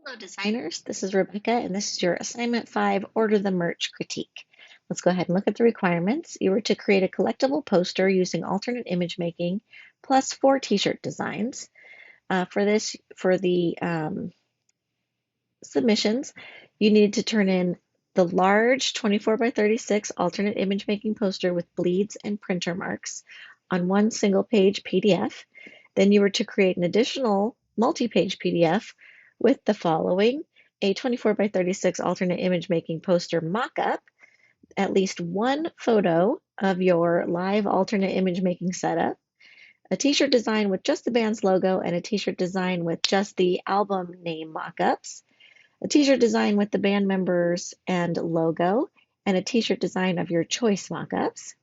Hello, designers. This is Rebecca, and this is your assignment 5, Order the Merch Critique. Let's go ahead and look at the requirements. You were to create a collectible poster using alternate image making plus 4 t-shirt designs. For the submissions, you needed to turn in the large 24 by 36 alternate image making poster with bleeds and printer marks on one single page PDF. Then you were to create an additional multi-page PDF with the following: a 24 by 36 alternate image making poster mock-up, at least one photo of your live alternate image making setup, a t-shirt design with just the band's logo, and a t-shirt design with just the album name mock-ups, a t-shirt design with the band members and logo, and a t-shirt design of your choice mock-ups,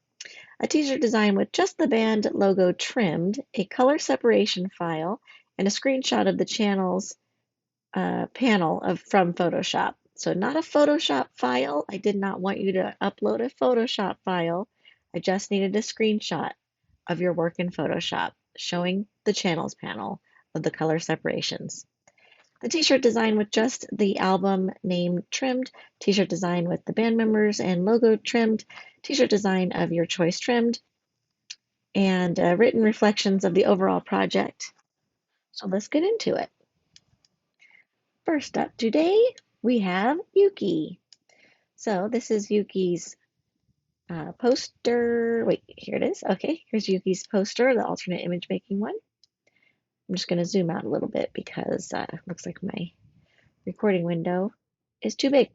a t-shirt design with just the band logo trimmed, a color separation file, and a screenshot of the channel's from Photoshop. So not a Photoshop file. I did not want you to upload a Photoshop file. I just needed a screenshot of your work in Photoshop showing the channels panel of the color separations. The t-shirt design with just the album name trimmed, t-shirt design with the band members and logo trimmed, t-shirt design of your choice trimmed, and written reflections of the overall project. So let's get into it. First up today, we have Yuki. So this is Yuki's poster. Wait, here it is. Okay, here's Yuki's poster, the alternate image making one. I'm just going to zoom out a little bit because it looks like my recording window is too big.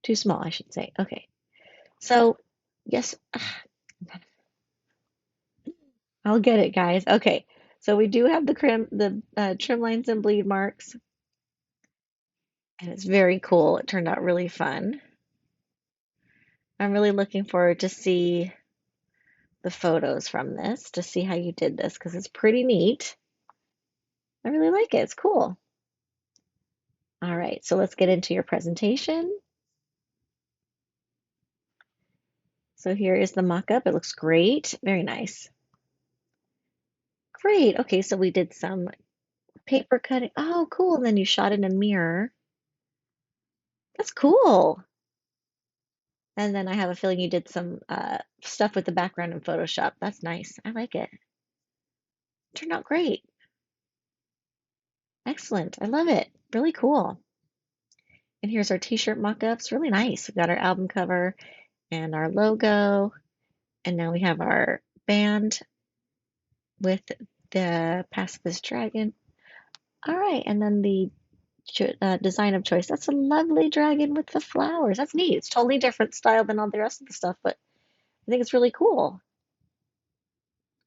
Too small, I should say. Okay, so yes, I'll get it, guys. Okay, so we do have the trim lines and bleed marks, and it's very cool. It turned out really fun. I'm really looking forward to see the photos from this, to see how you did this, because it's pretty neat. I really like it. It's cool. All right, so let's get into your presentation. So here is the mock-up. It looks great. Very nice. Great. Okay, so we did some paper cutting. Oh, cool. And then you shot in a mirror. That's cool. And then I have a feeling you did some stuff with the background in Photoshop. That's nice. I like it. Turned out great. Excellent. I love it. Really cool. And here's our t-shirt mock-ups. Really nice. We've got our album cover and our logo. And now we have our band with the Pacifist Dragon. All right, and then the design of choice. That's a lovely dragon with the flowers. That's neat. It's totally different style than all the rest of the stuff, but I think it's really cool.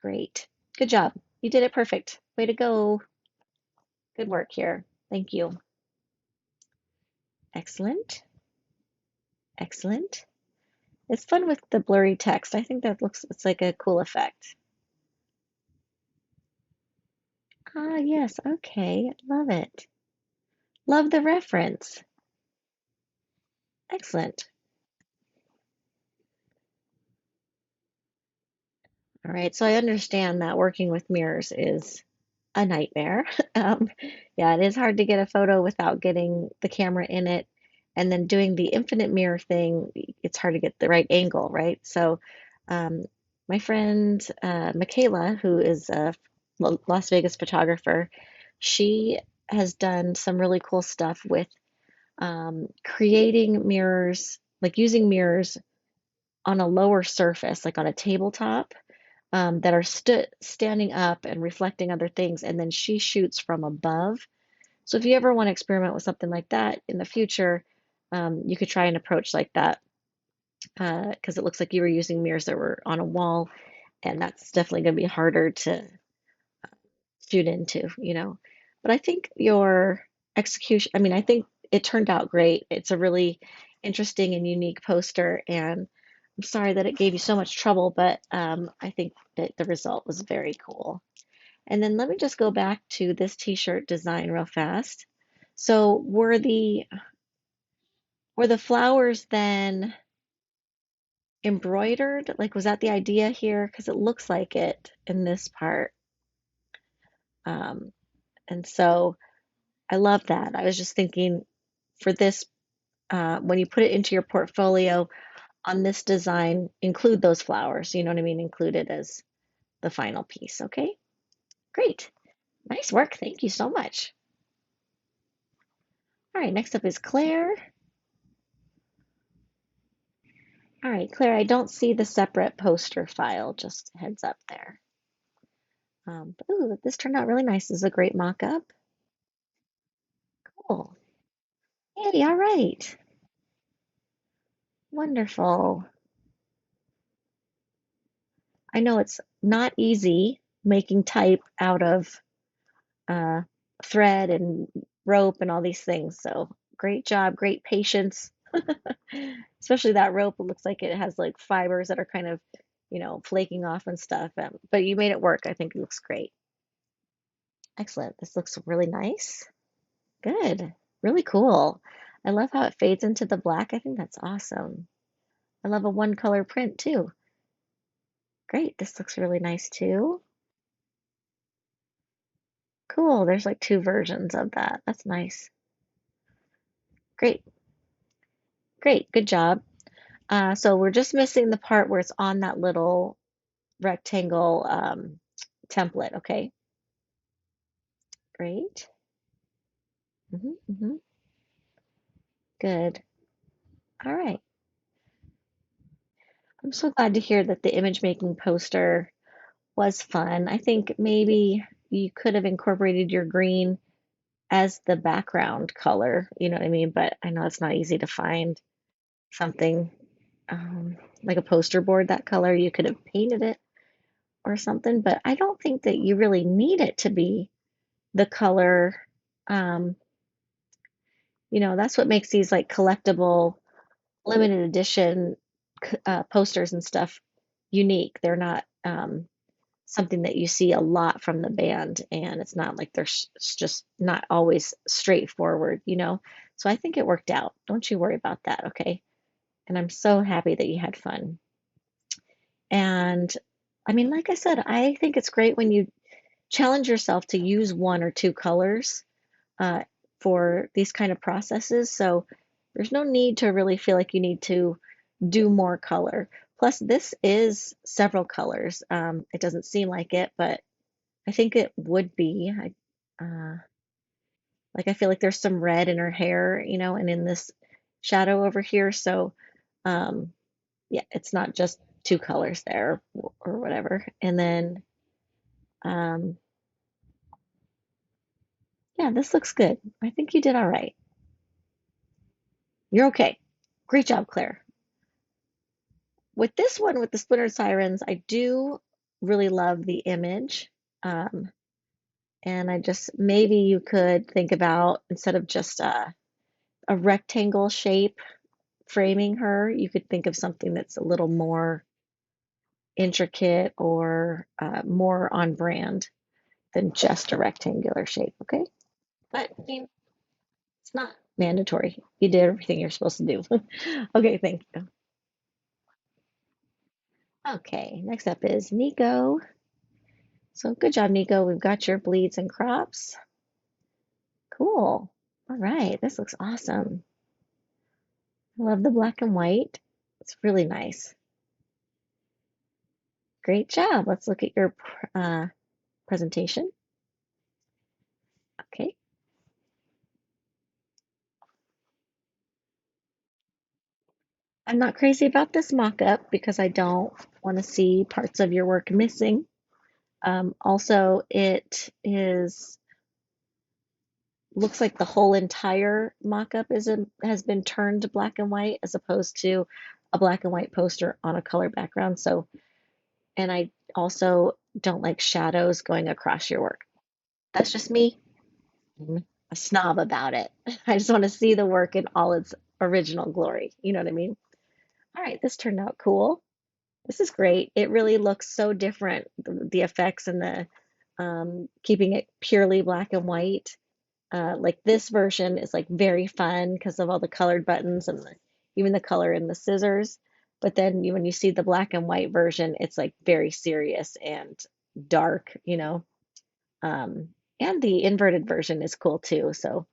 Great. Good job. You did it perfect. Way to go. Good work here. Thank you. Excellent. Excellent. It's fun with the blurry text. I think it's like a cool effect. Ah, yes. Okay. Love it. Love the reference. Excellent. All right. So I understand that working with mirrors is a nightmare. Um, yeah, it is hard to get a photo without getting the camera in it. And then doing the infinite mirror thing, it's hard to get the right angle, right? So, um, my friend Michaela, who is a Las Vegas photographer, she has done some really cool stuff with creating mirrors, like using mirrors on a lower surface, like on a tabletop, that are standing up and reflecting other things, and then she shoots from above. So if you ever want to experiment with something like that in the future, you could try an approach like that, because it looks like you were using mirrors that were on a wall, and that's definitely going to be harder to shoot into, you know. But I think your execution, I mean, I think it turned out great. It's a really interesting and unique poster, and I'm sorry that it gave you so much trouble, but I think that the result was very cool. And then let me just go back to this t-shirt design real fast. So were the flowers then embroidered? Like, was that the idea here? Because it looks like it in this part. Um, and so I love that. I was just thinking for this, when you put it into your portfolio on this design, include those flowers. You know what I mean? Include it as the final piece. Okay, great. Nice work. Thank you so much. All right, next up is Claire. All right, Claire, I don't see the separate poster file, just heads up there. Ooh, this turned out really nice. This is a great mock-up. Cool. Hey, all right. Wonderful. I know it's not easy making type out of uh, thread and rope and all these things. So great job, great patience. Especially that rope, it looks like it has like fibers that are kind of, flaking off and stuff. But you made it work. I think it looks great. Excellent. This looks really nice. Good. Really cool. I love how it fades into the black. I think that's awesome. I love a one color print too. Great. This looks really nice too. Cool. There's like two versions of that. That's nice. Great. Great. Good job. So we're just missing the part where it's on that little rectangle template. Okay. Great. Hmm. Good. All right. I'm so glad to hear that the image making poster was fun. I think maybe you could have incorporated your green as the background color, you know what I mean? But I know it's not easy to find something like a poster board that color. You could have painted it or something, but I don't think that you really need it to be the color. Um, that's what makes these like collectible, limited edition posters and stuff unique. They're not something that you see a lot from the band, and it's not like they're it's just not always straightforward. So I think it worked out. Don't you worry about that, okay? And I'm so happy that you had fun. And I mean, like I said, I think it's great when you challenge yourself to use one or two colors uh, for these kind of processes. So there's no need to really feel like you need to do more color. Plus, this is several colors. It doesn't seem like it, but I think it would be. Like I feel like there's some red in her hair, and in this shadow over here. So, um, yeah, it's not just two colors there or whatever. And then, um, yeah, this looks good. I think you did all right. You're okay. Great job, Claire. With this one, with the splintered sirens, I do really love the image. Um, and I just, maybe you could think about instead of just a rectangle shape framing her, you could think of something that's a little more intricate or more on brand than just a rectangular shape, okay? But I mean, it's not mandatory. You did everything you're supposed to do. Okay, thank you. Okay, next up is Nico. So good job, Nico. We've got your bleeds and crops. Cool. All right, this looks awesome. I love the black and white. It's really nice. Great job. Let's look at your presentation. Okay. I'm not crazy about this mock-up because I don't want to see parts of your work missing. Also, it is looks like the whole entire mock-up has been turned to black and white as opposed to a black and white poster on a color background. So, and I also don't like shadows going across your work. That's just me. I'm a snob about it. I just want to see the work in all its original glory. You know what I mean? All right, this turned out cool. This is great. It really looks so different, the effects and the keeping it purely black and white. Like this version is like very fun because of all the colored buttons and even the color in the scissors. But then when you see the black and white version, it's like very serious and dark. Um, And the inverted version is cool too. So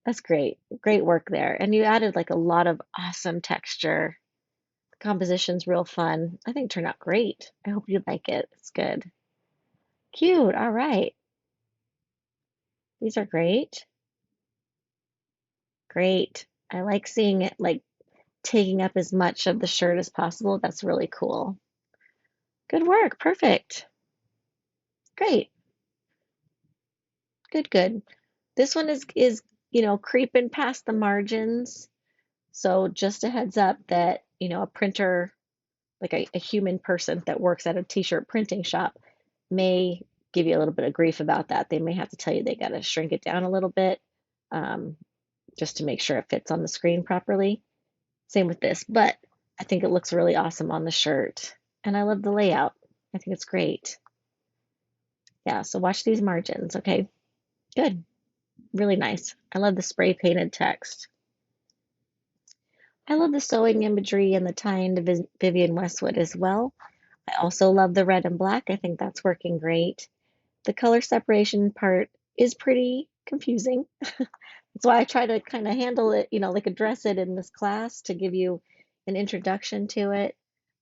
that's great. Great work there. And you added like a lot of awesome texture. The composition's real fun. I think it turned out great. I hope you like it. It's good. Cute. All right. These are great. Great. I like seeing it like taking up as much of the shirt as possible. That's really cool. Good work. Perfect. Great. Good, good. This one is, creeping past the margins. So just a heads up that, a printer, like a human person that works at a t-shirt printing shop may give you a little bit of grief about that. They may have to tell you they got to shrink it down a little bit, um, just to make sure it fits on the screen properly. Same with this, but I think it looks really awesome on the shirt. And I love the layout. I think it's great. Yeah, so watch these margins, okay? Good. Really nice. I love the spray painted text. I love the sewing imagery and the tie-in to Vivian Westwood as well. I also love the red and black. I think that's working great. The color separation part is pretty confusing. That's why I try to kind of handle it, like address it in this class to give you an introduction to it.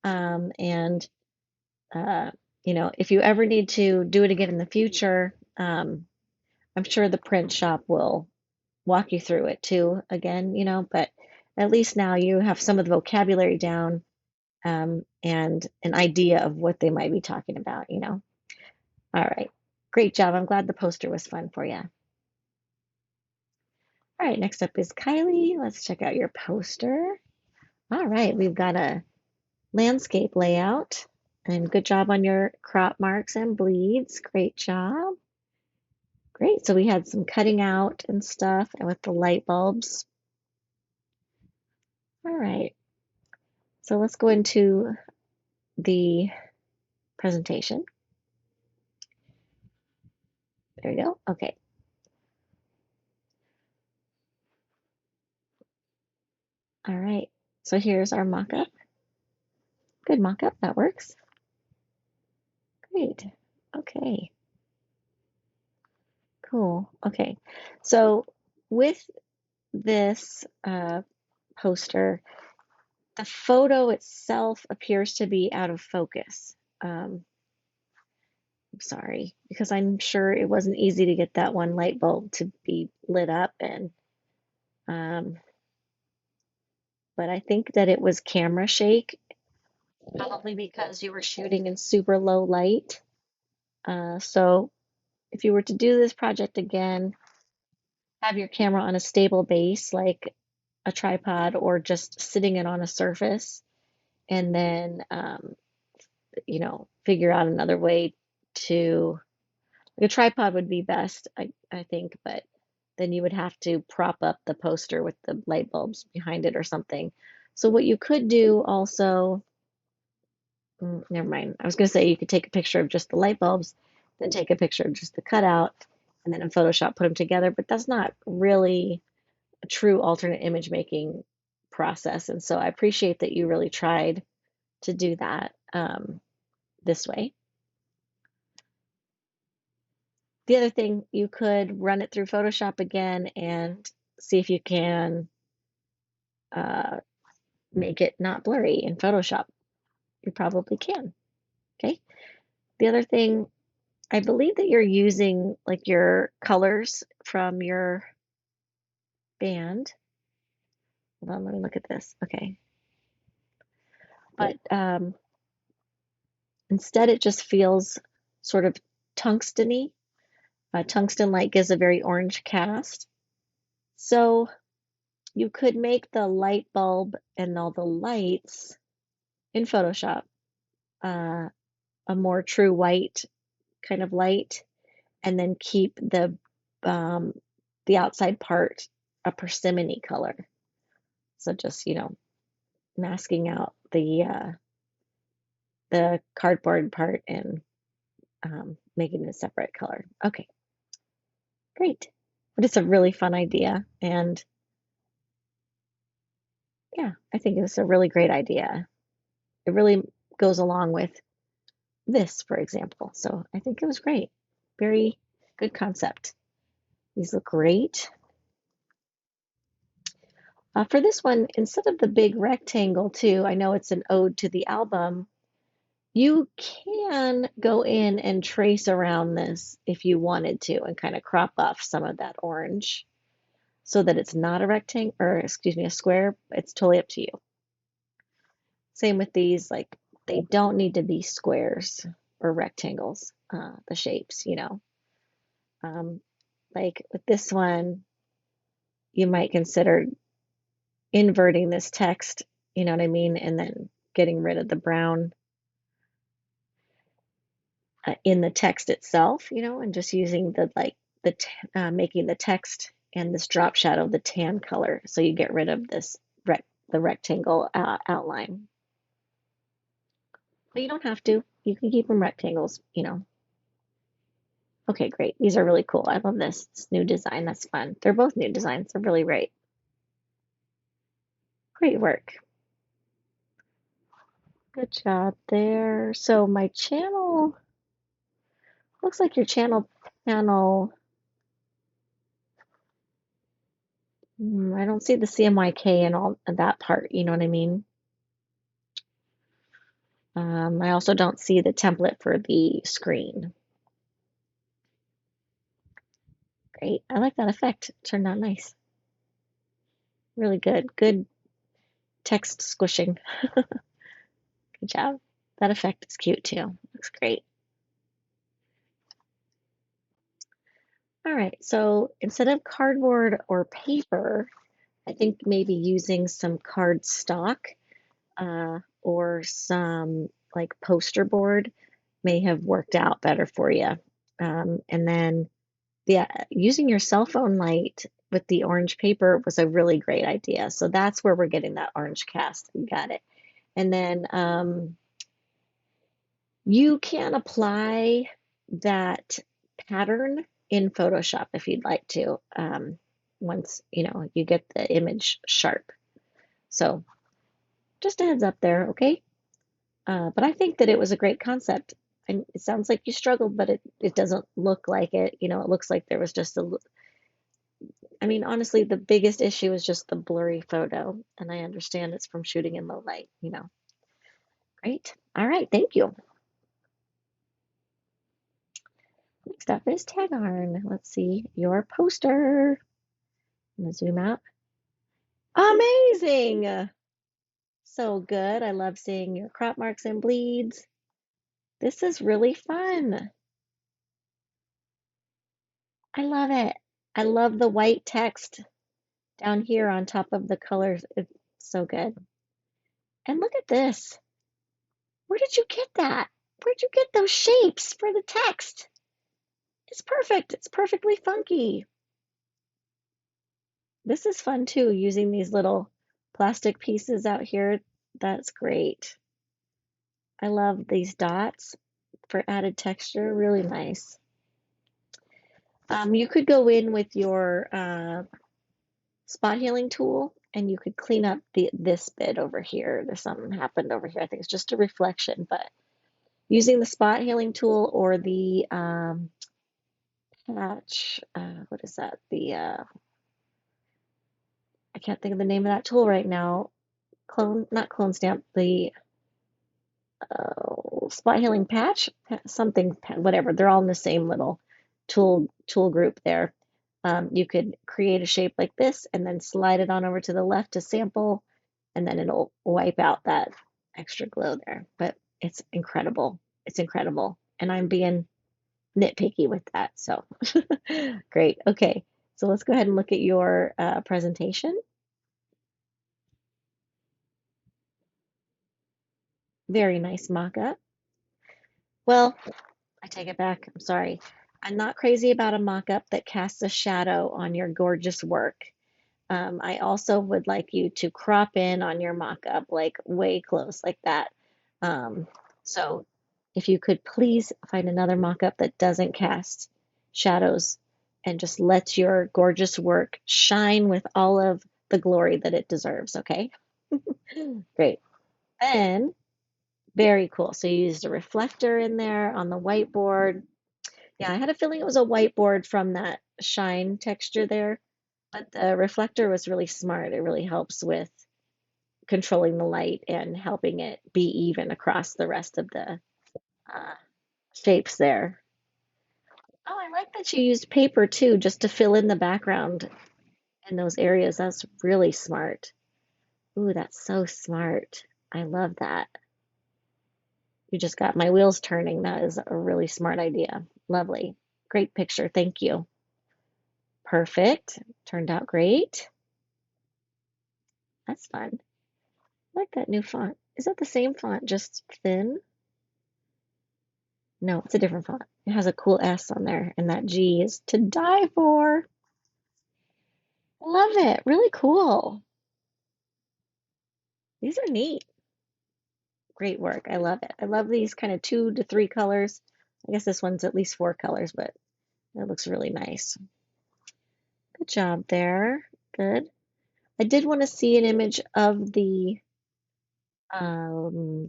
And uh, if you ever need to do it again in the future, I'm sure the print shop will walk you through it too again, but at least now you have some of the vocabulary down, and an idea of what they might be talking about. All right. Great job. I'm glad the poster was fun for you. All right, next up is Kylie. Let's check out your poster. All right, we've got a landscape layout, and good job on your crop marks and bleeds. Great job. Great. So we had some cutting out and stuff, and with the light bulbs. All right. So let's go into the presentation. There you go. Okay. All right. So here's our mock-up. Good mock-up. That works. Great. Okay. Cool. Okay. So with this poster, the photo itself appears to be out of focus. I'm sorry, because I'm sure it wasn't easy to get that one light bulb to be lit up, and um, but I think that it was camera shake, probably because you were shooting in super low light. So if you were to do this project again, have your camera on a stable base, like a tripod, or just sitting it on a surface, and then figure out another way to, like a tripod would be best, I think, but then you would have to prop up the poster with the light bulbs behind it or something. So what you could do also, never mind. I was going to say you could take a picture of just the light bulbs, then take a picture of just the cutout, and then in Photoshop put them together, but that's not really a true alternate image making process. And so I appreciate that you really tried to do that this way. The other thing, you could run it through Photoshop again and see if you can uh, make it not blurry in Photoshop. You probably can. Okay. The other thing, I believe that you're using like your colors from your band. Hold on, let me look at this. Okay. But instead, it just feels sort of tungsten-y. Tungsten light gives a very orange cast. So you could make the light bulb and all the lights in Photoshop a more true white kind of light, and then keep um, the outside part a persimmon color. So just masking out the cardboard part and making it a separate color. Okay, great. But it's a really fun idea, and yeah, I think it's a really great idea. It really goes along with this, for example. So I think it was great. Very Good concept. These look great. For this one, instead of the big rectangle too, I know it's an ode to the album, you can go in and trace around this if you wanted to and kind of crop off some of that orange so that it's not a rectangle, or excuse me, a square. It's totally up to you. Same with these, like they don't need to be squares or rectangles, the shapes, you know. Um, like with this one, you might consider inverting this text, you know what I mean, and then getting rid of the brown in the text itself, you know, and just using the like making the text and this drop shadow the tan color, so you get rid of this the rectangle outline. But you don't have to. You can keep them rectangles, you know. Okay, great. These are really cool. I love this new design. That's fun. They're both new designs. They're really great. Great work. Good job there. So my channel looks like your channel panel. I don't see the CMYK and all of that part. You know what I mean? I also don't see the template for the screen. Great. I like that effect. It turned out nice. Really good. Good text squishing. Good job. That effect is cute too. Looks great. All right. So instead of cardboard or paper, I think maybe using some cardstock or some like poster board may have worked out better for you. And then using your cell phone light with the orange paper was a really great idea. So that's where we're getting that orange cast. You got it. And then you can apply that pattern in Photoshop if you'd like to, once you know you get the image sharp. So just a heads up there, okay? But I think that it was a great concept. And it sounds like you struggled, but it doesn't look like it. You know, it looks like there was just I mean, honestly, the biggest issue is just the blurry photo. And I understand it's from shooting in low light, you know. Great. All right, thank you. Next up is tag iron. Let's see your poster. I'm gonna zoom out. Amazing! So good. I love seeing your crop marks and bleeds. This is really fun. I love it. I love the white text down here on top of the colors. It's so good. And look at this. Where did you get that? Where'd you get those shapes for the text? It's perfect. It's perfectly funky. This is fun too, using these little plastic pieces out here. That's great. I love these dots for added texture. Really nice. You could go in with your spot healing tool and you could clean up this bit over here. There's something happened over here. I think it's just a reflection, but using the spot healing tool or the patch, what is that? I can't think of the name of that tool right now. Not clone stamp, the spot healing patch, something, whatever. They're all in the same little tool group there. You could create a shape like this and then slide it on over to the left to sample, and then it'll wipe out that extra glow there. But it's incredible. It's incredible. And I'm being nitpicky with that. So great. Okay. So let's go ahead and look at your presentation. Very nice mock-up. Well, I take it back. I'm sorry. I'm not crazy about a mock-up that casts a shadow on your gorgeous work. I also would like you to crop in on your mock-up, like way close, like that. Um, so if you could please find another mock-up that doesn't cast shadows and just lets your gorgeous work shine with all of the glory that it deserves, okay? Great. Then, very cool. So you used a reflector in there on the whiteboard. Yeah, I had a feeling it was a whiteboard from that shine texture there, but the reflector was really smart. It really helps with controlling the light and helping it be even across the rest of the uh, shapes there. Oh, I like that you used paper too, just to fill in the background in those areas. That's really smart. Ooh, that's so smart. I love that. You just got my wheels turning. That is a really smart idea. Lovely. Great picture. Thank you. Perfect. Turned out great. That's fun. I like that new font. Is that the same font, just thin? No, it's a different font. It has a cool S on there, and that G is to die for. Love it. Really cool. These are neat. Great work. I love it. I love these kind of 2 to 3 colors. I guess this one's at least 4 colors, but it looks really nice. Good job there. Good. I did want to see an image of the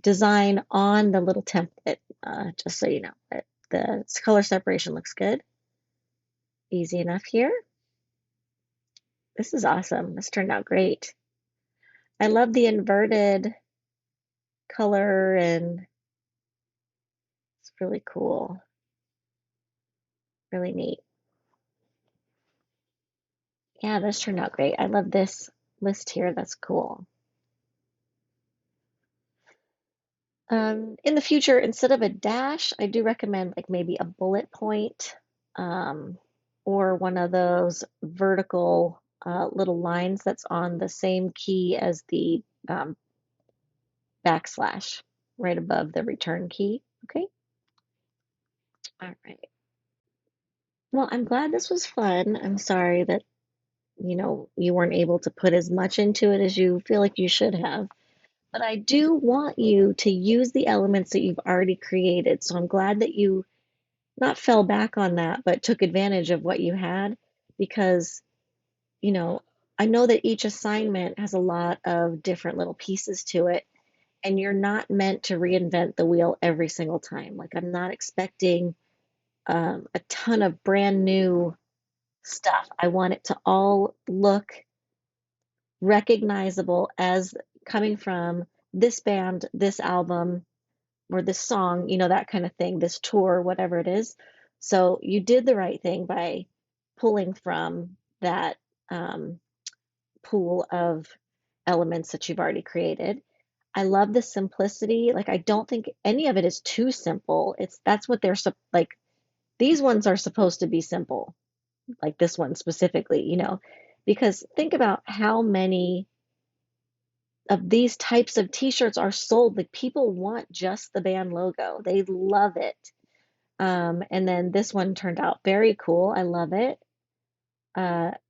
design on the little template, just so you know. But the color separation looks good. Easy enough here. This is awesome. This turned out great. I love the inverted color and it's really cool. Really neat. Yeah, this turned out great. I love this list here. That's cool. In the future, instead of a dash, I do recommend like maybe a bullet point, um, or one of those vertical little lines that's on the same key as the backslash right above the return key. Okay. All right. Well, I'm glad this was fun. I'm sorry that, you weren't able to put as much into it as you feel like you should have. But I do want you to use the elements that you've already created. So I'm glad that you not fell back on that, but took advantage of what you had because, you know, I know that each assignment has a lot of different little pieces to it, and you're not meant to reinvent the wheel every single time. Like, I'm not expecting a ton of brand new stuff. I want it to all look recognizable as coming from this band, this album, or this song, that kind of thing, this tour, whatever it is. So you did the right thing by pulling from that um, pool of elements that you've already created. I love the simplicity. Like, I don't think any of it is too simple. That's what they're like. These ones are supposed to be simple, like this one specifically, because think about how many of these types of t-shirts are sold. Like, people want just the band logo. They love it. And then this one turned out very cool. I love it.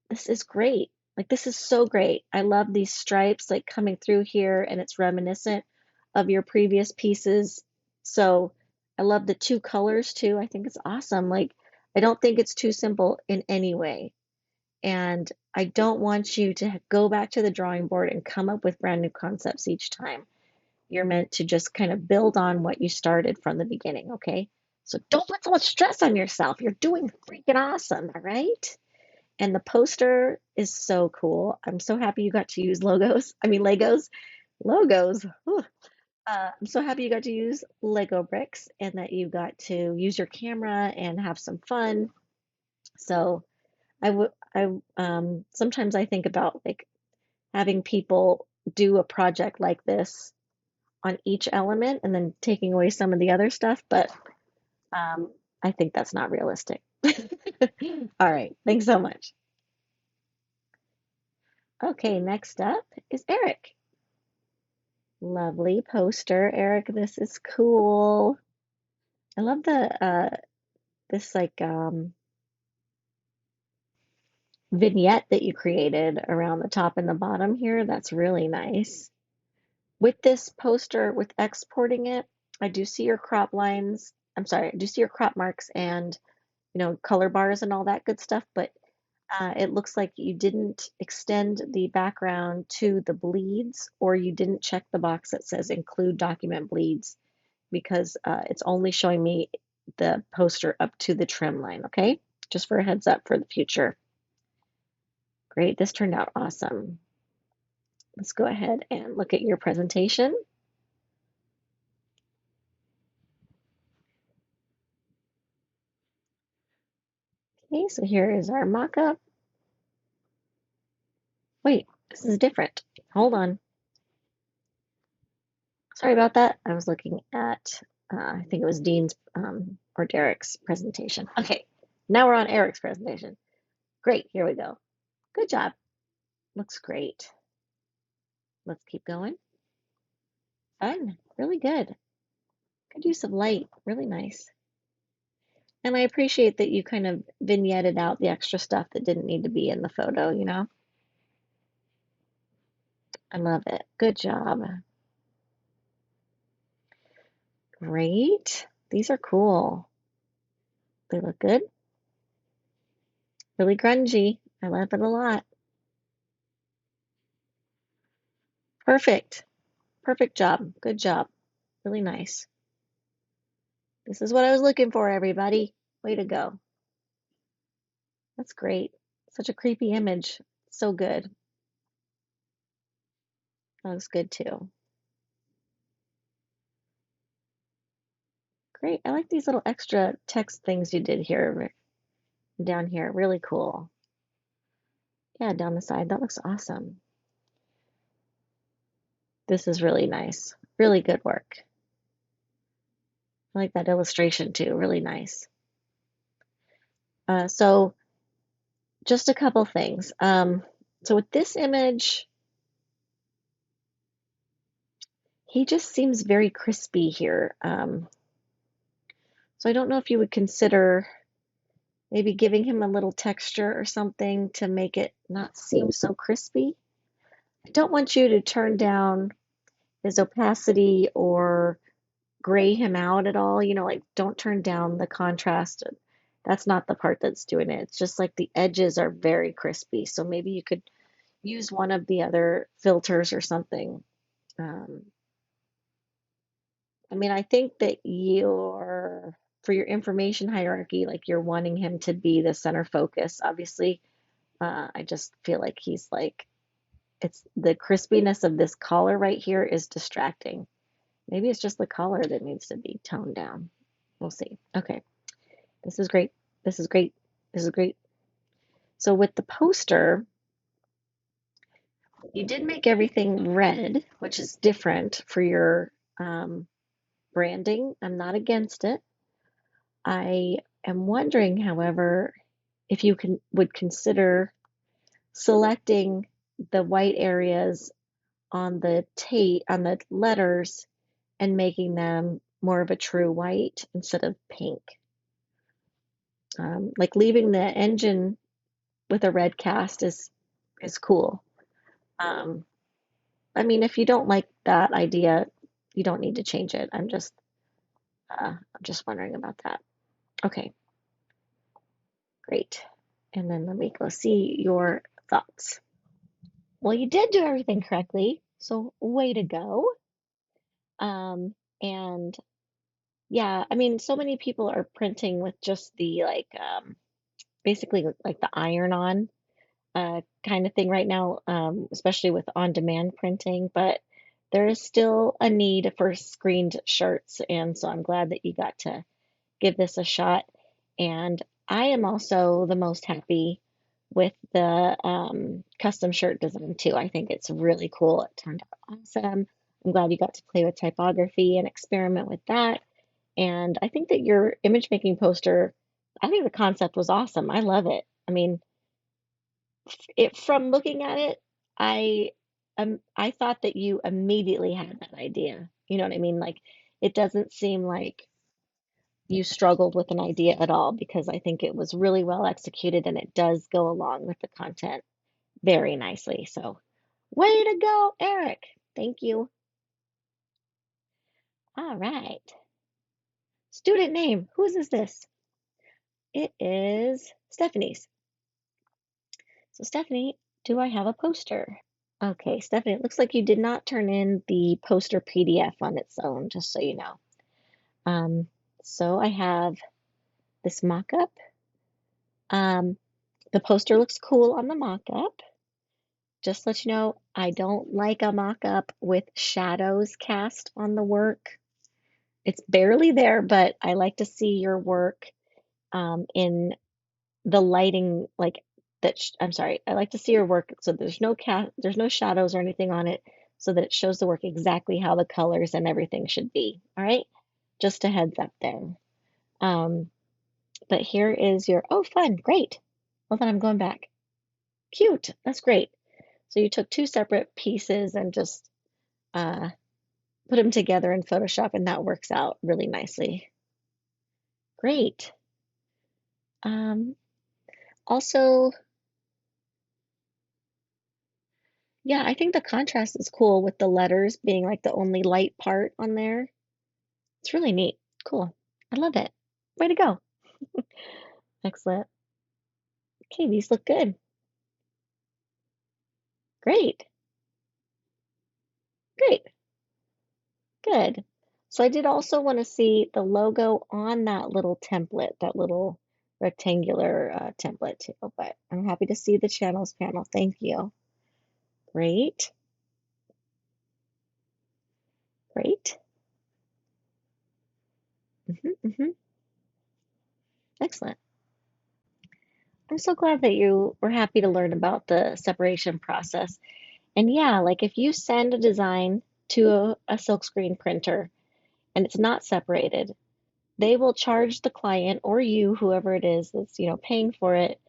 This is great. Like, this is so great. I love these stripes like coming through here, and it's reminiscent of your previous pieces. So I love the 2 colors too. I think it's awesome. Like, I don't think it's too simple in any way. And I don't want you to go back to the drawing board and come up with brand new concepts each time. You're meant to just kind of build on what you started from the beginning, okay? So don't put so much stress on yourself. You're doing freaking awesome, all right? And the poster is so cool. I'm so happy you got to use logos. I mean, Legos. Logos. Whew. I'm so happy you got to use Lego bricks and that you got to use your camera and have some fun. So sometimes I think about like having people do a project like this on each element and then taking away some of the other stuff, but I think that's not realistic. All right, thanks so much. Okay, next up is Eric. Lovely poster, Eric. This is cool. I love the this like vignette that you created around the top and the bottom here. That's really nice. With this poster, with exporting it, I do see your crop lines. I'm sorry, I do see your crop marks and color bars and all that good stuff, but it looks like you didn't extend the background to the bleeds, or you didn't check the box that says include document bleeds because it's only showing me the poster up to the trim line, okay? Just for a heads up for the future. Great, this turned out awesome. Let's go ahead and look at your presentation. Okay, so here is our mock-up. Wait, this is different. Hold on. Sorry about that. I was looking at, I think it was Dean's or Derek's presentation. Okay, now we're on Eric's presentation. Great, here we go. Good job. Looks great. Let's keep going. Fun, really good. Good use of light, really nice. And I appreciate that you kind of vignetted out the extra stuff that didn't need to be in the photo, you know? I love it. Good job. Great. These are cool. They look good. Really grungy. I love it a lot. Perfect. Perfect job. Good job. Really nice. This is what I was looking for, everybody. Way to go. That's great. Such a creepy image. So good. That looks good too. Great. I like these little extra text things you did here, down here. Really cool. Yeah, down the side. That looks awesome. This is really nice. Really good work. I like that illustration too. Really nice. So just a couple things. So with this image, he just seems very crispy here. So I don't know if you would consider maybe giving him a little texture or something to make it not seem so crispy. I don't want you to turn down his opacity or gray him out at all. You know, like don't turn down the contrast. That's not the part that's doing it. It's just like the edges are very crispy. So maybe you could use one of the other filters or something. Um, I mean, I think that for your information hierarchy, like you're wanting him to be the center focus. Obviously, I just feel like he's like, it's the crispiness of this collar right here is distracting. Maybe it's just the collar that needs to be toned down. We'll see. Okay, this is great. This is great. This is great. So with the poster, you did make everything red, which is different for your branding. I'm not against it. I am wondering, however, if you would consider selecting the white areas on the letters and making them more of a true white instead of pink. Like leaving the engine with a red cast is cool. Um, I mean, if you don't like that idea, you don't need to change it. I'm just wondering about that. Okay, great. And then let me go see your thoughts. Well, you did do everything correctly, so way to go. And yeah, I mean, so many people are printing with just the basically like the iron-on kind of thing right now, especially with on-demand printing, but there is still a need for screened shirts, and so I'm glad that you got to give this a shot. And I am also the most happy with the custom shirt design too. I think it's really cool. It turned out awesome. I'm glad you got to play with typography and experiment with that. And I think that your image making poster, I think the concept was awesome. I love it. I mean, from looking at it, I thought that you immediately had that idea. You know what I mean? Like it doesn't seem like you struggled with an idea at all because I think it was really well executed and it does go along with the content very nicely. So, way to go, Eric. Thank you. All right. Student name. Whose is this? It is Stephanie's. So, Stephanie, do I have a poster? Okay, Stephanie, it looks like you did not turn in the poster PDF on its own, just so you know. Um, So I have this mock-up. Um, the poster looks cool on the mock-up. Just to let you know, I don't like a mock-up with shadows cast on the work. It's barely there, but I like to see your work in the lighting, like that. I'm sorry, I like to see your work so there's no shadows or anything on it, so that it shows the work exactly how the colors and everything should be. All right, just a heads up there. Um, but here is your, oh, fun, great. Well, then I'm going back. Cute, that's great. So you took two separate pieces and just uh, put them together in Photoshop, and that works out really nicely. Great. Um, Also, yeah, I think the contrast is cool with the letters being like the only light part on there. It's really neat. Cool. I love it. Way to go. Excellent. Okay, these look good. Great. Great. Good. So I did also want to see the logo on that little template, that little rectangular template too, but I'm happy to see the channels panel. Thank you. Great. Great. Hmm. Excellent. I'm so glad that you were happy to learn about the separation process. And yeah, like if you send a design to a silkscreen printer and it's not separated, they will charge the client or you, whoever it is that's, paying for it,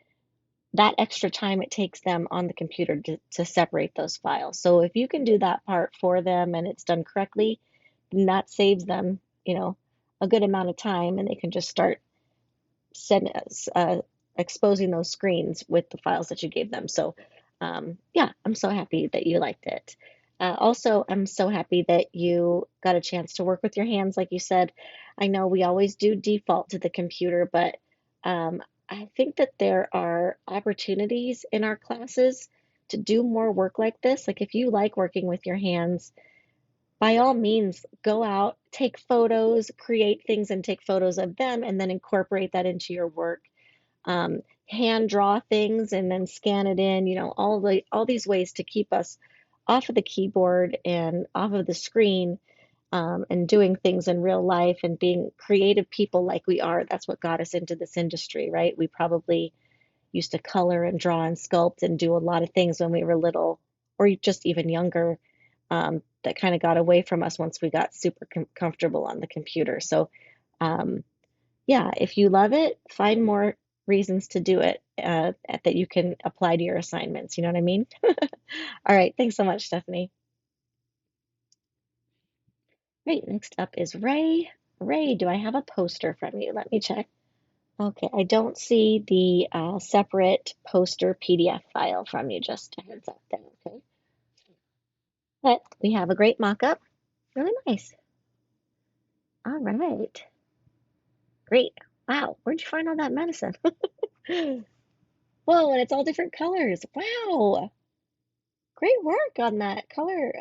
that extra time it takes them on the computer to separate those files. So if you can do that part for them and it's done correctly, then that saves them, a good amount of time and they can just start send, exposing those screens with the files that you gave them. So, yeah, I'm so happy that you liked it. Also, I'm so happy that you got a chance to work with your hands, like you said. I know we always do default to the computer, but I think that there are opportunities in our classes to do more work like this. Like if you like working with your hands, by all means, go out, take photos, create things and take photos of them, and then incorporate that into your work. Hand draw things and then scan it in, all these ways to keep us off of the keyboard and off of the screen, and doing things in real life and being creative people like we are. That's what got us into this industry, right? We probably used to color and draw and sculpt and do a lot of things when we were little or just even younger, that kind of got away from us once we got super comfortable on the computer. So, um, yeah, if you love it, find more reasons to do it, that you can apply to your assignments. You know what I mean? All right. Thanks so much, Stephanie. Great. Next up is Ray. Ray, do I have a poster from you? Let me check. Okay, I don't see the separate poster PDF file from you, just a heads up there, okay? But we have a great mock-up. Really nice. All right. Great. Wow, where'd you find all that medicine? Whoa, and it's all different colors. Wow. Great work on that color.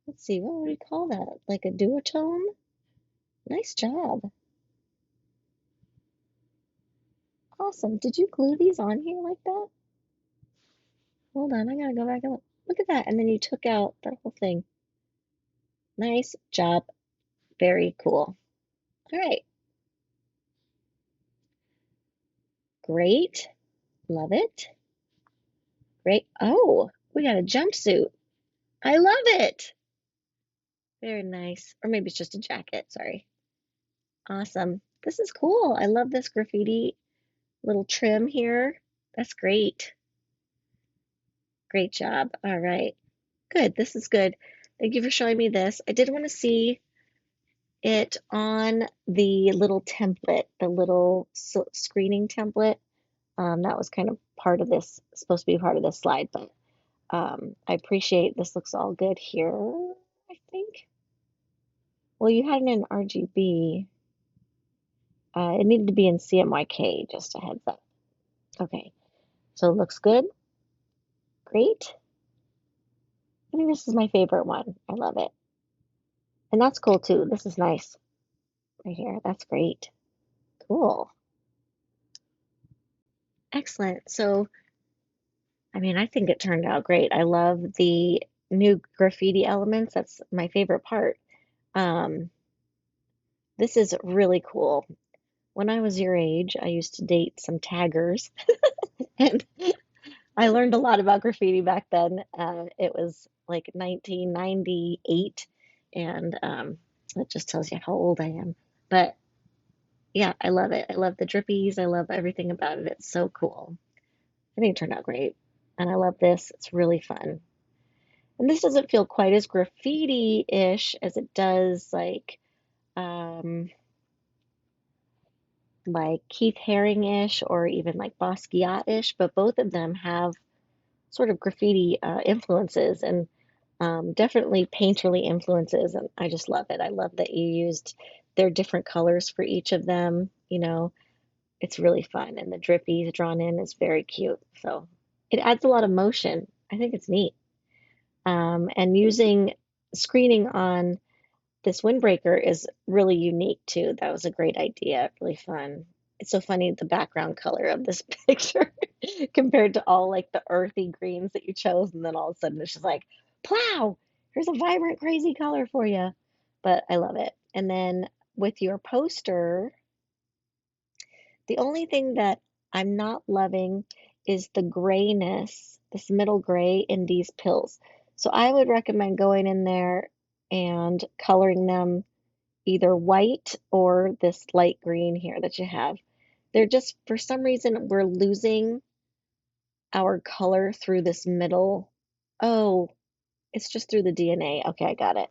Let's see, what would we call that? Like a duotone? Nice job. Awesome. Did you glue these on here like that? Hold on, I gotta go back and look. Look at that. And then you took out the whole thing. Nice job. Very cool. All right. Great. Love it. Great. Oh, we got a jumpsuit. I love it. Very nice. Or maybe it's just a jacket. Sorry. Awesome. This is cool. I love this graffiti little trim here. That's great. Great job. All right. Good. This is good. Thank you for showing me this. I did want to see it on the little template, the little screening template. That was kind of part of this, supposed to be part of this slide, but I appreciate this looks all good here, I think. Well, you had it in RGB. It needed to be in CMYK, just a heads up. Okay, so it looks good. Great. I think this is my favorite one. I love it. And that's cool too. This is nice. right here. That's great. Cool. Excellent. So, I mean, I think it turned out great. I love the new graffiti elements. That's my favorite part. Um, this is really cool. When I was your age, I used to date some taggers, and I learned a lot about graffiti back then. It was like 1998, and that just tells you how old I am. But yeah, I love it. I love the drippies. I love everything about it. It's so cool. I think it turned out great. And I love this. It's really fun. And this doesn't feel quite as graffiti-ish as it does um like Keith Haring-ish or even like Basquiat-ish, but both of them have sort of graffiti influences and definitely painterly influences. And I just love it. I love that you used their different colors for each of them. It's really fun. And the drippy drawn in is very cute. So it adds a lot of motion. I think it's neat. And using screening on this windbreaker is really unique too. That was a great idea. Really fun. It's so funny the background color of this picture compared to all like the earthy greens that you chose, and then all of a sudden it's just like, plow, here's a vibrant, crazy color for you. But I love it. And then with your poster, the only thing that I'm not loving is the grayness, this middle gray in these pills. So I would recommend going in there and coloring them either white or this light green here that you have. They're just, for some reason, we're losing our color through this middle. Oh, it's just through the DNA. Okay, I got it.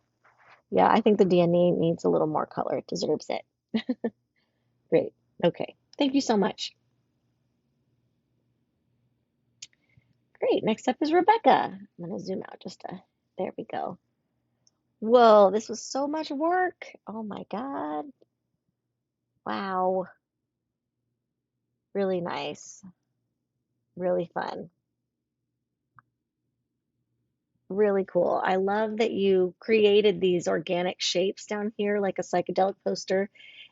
Yeah, I think the DNA needs a little more color. It deserves it. Great. Okay. Thank you so much. Great. Next up is Rebecca. I'm going to zoom out just to, there we go. Whoa, this was so much work. Oh my God. Wow. Really nice. Really fun. Really cool. I love that you created these organic shapes down here, like a psychedelic poster,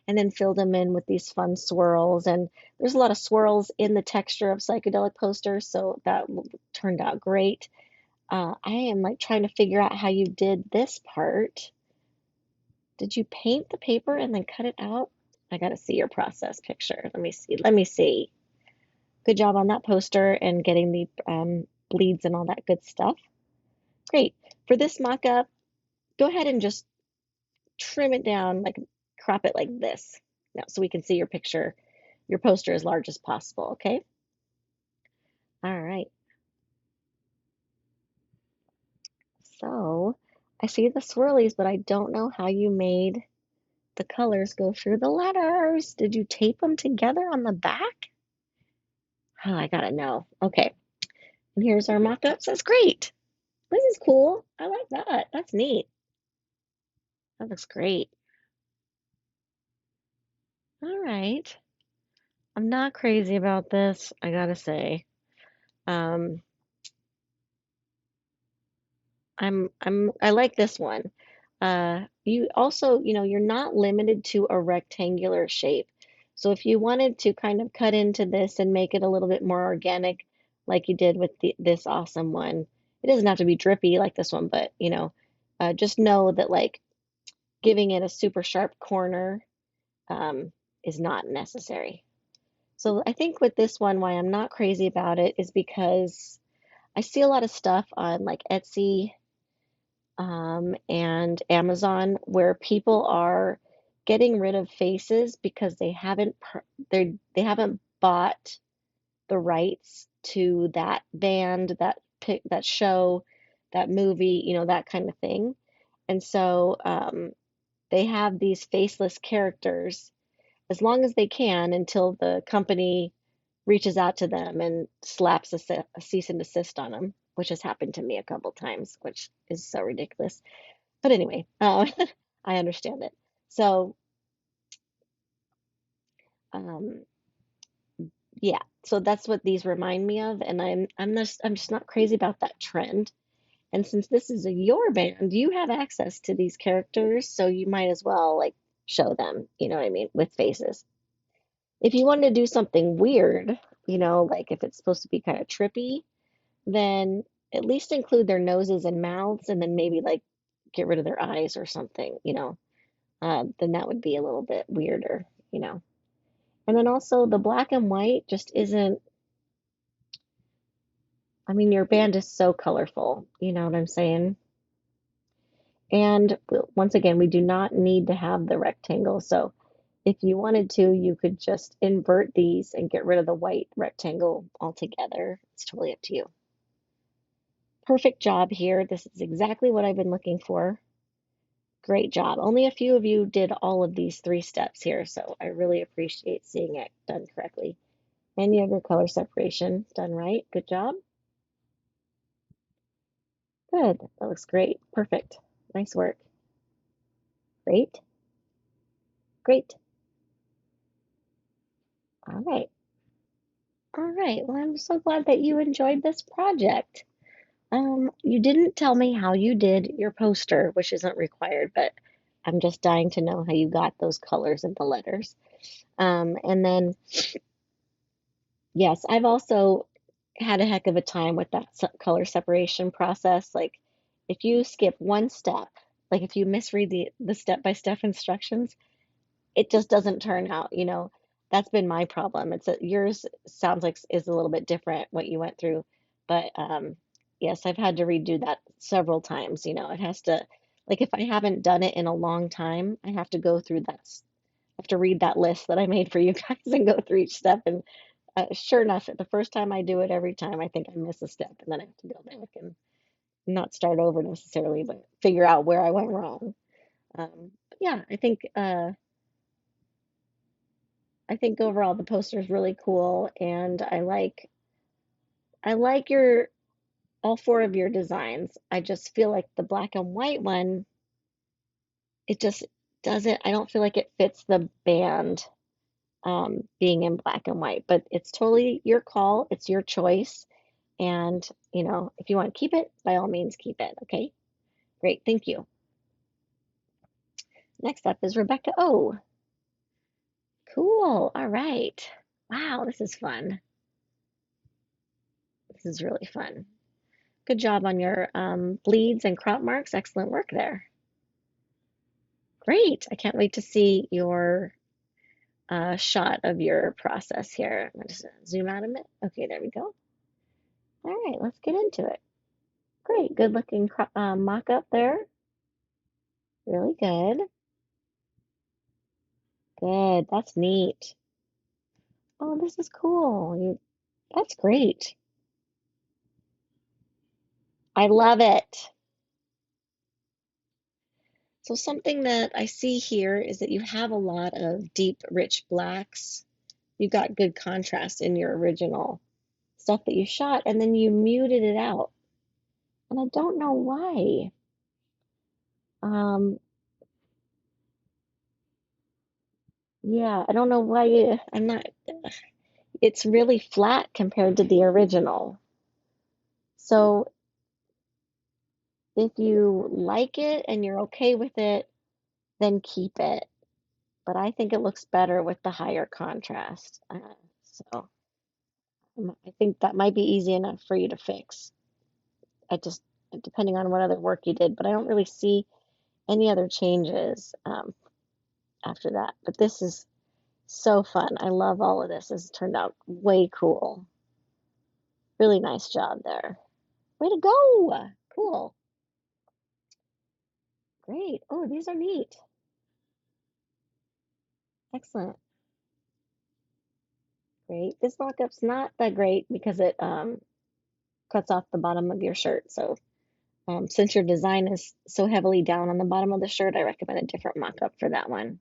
and then filled them in with these fun swirls. And there's a lot of swirls in the texture of psychedelic posters, so that turned out great. I am like trying to figure out how you did this part. Did you paint the paper and then cut it out? I gotta see your process picture. Let me see. Let me see. Good job on that poster and getting the bleeds and all that good stuff. Great. For this mock-up, go ahead and just trim it down, like crop it like this. Now, so we can see your picture, your poster as large as possible, okay? All right. So I see the swirlies, but I don't know how you made the colors go through the letters. Did you tape them together on the back? Oh, I gotta know. Okay. And here's our mock-ups. That's great. This is cool. I like that. That's neat. That looks great. All right. I'm not crazy about this, I gotta say. Um, I like this one. You also, you're not limited to a rectangular shape. So if you wanted to kind of cut into this and make it a little bit more organic, like you did with this awesome one, it doesn't have to be drippy like this one, but just know that like giving it a super sharp corner is not necessary. So I think with this one, why I'm not crazy about it is because I see a lot of stuff on like Etsy and Amazon where people are getting rid of faces because they haven't bought the rights to that band, that show, that movie, that kind of thing. And so they have these faceless characters as long as they can until the company reaches out to them and slaps a cease and desist on them, which has happened to me a couple times, which is so ridiculous. But anyway, I understand it. So, um, yeah, so that's what these remind me of, and I'm just not crazy about that trend. And since this is your band, you have access to these characters, so you might as well like show them, you know what I mean, with faces. If you wanted to do something weird, like if it's supposed to be kind of trippy, then at least include their noses and mouths and then maybe like get rid of their eyes or something. Then that would be a little bit weirder. And then also the black and white just isn't, I mean, your band is so colorful, you know what I'm saying? And once again, we do not need to have the rectangle. So if you wanted to, you could just invert these and get rid of the white rectangle altogether. It's totally up to you. Perfect job here. This is exactly what I've been looking for. Great job. Only a few of you did all of these 3 steps here, so I really appreciate seeing it done correctly. And you have your color separation done right. Good job. Good. That looks great. Perfect. Nice work. Great. Great. All right. All right. Well, I'm so glad that you enjoyed this project. You didn't tell me how you did your poster, which isn't required, but I'm just dying to know how you got those colors in the letters. And then, yes, I've also had a heck of a time with that color separation process. Like, if you skip one step, like if you misread the step-by-step instructions, it just doesn't turn out. That's been my problem. Yours sounds like is a little bit different what you went through, but yes, I've had to redo that several times. It has to, like if I haven't done it in a long time, I have to go through I have to read that list that I made for you guys and go through each step. And sure enough, the first time I do it, every time I think I miss a step, and then I have to go back and not start over necessarily, but figure out where I went wrong. But yeah, I think overall the poster is really cool, and I like your all 4 of your designs. I just feel like the black and white one, it just doesn't. I don't feel like it fits the band being in black and white. But it's totally your call. It's your choice, and if you want to keep it, by all means keep it. Okay, great, thank you. Next up is Rebecca O. Cool. All right. Wow, this is fun. This is really fun. Good job on your bleeds and crop marks. Excellent work there. Great. I can't wait to see your shot of your process here. I'm going to zoom out a bit. Okay, there we go. All right, let's get into it. Great. Good looking mock-up there. Really good. Good. That's neat. Oh, this is cool. That's great. I love it. So something that I see here is that you have a lot of deep, rich blacks. You've got good contrast in your original stuff that you shot, and then you muted it out. And I don't know why. Um, yeah, I don't know why I'm not, it's really flat compared to the original. So if you like it and you're okay with it, then keep it. But I think it looks better with the higher contrast. So I think that might be easy enough for you to fix. I just, depending on what other work you did, but I don't really see any other changes after that. But this is so fun. I love all of this. This has turned out way cool. Really nice job there. Way to go. Cool. Great. Oh, these are neat. Excellent. Great. This mock-up's not that great because it cuts off the bottom of your shirt. So since your design is so heavily down on the bottom of the shirt, I recommend a different mock-up for that one.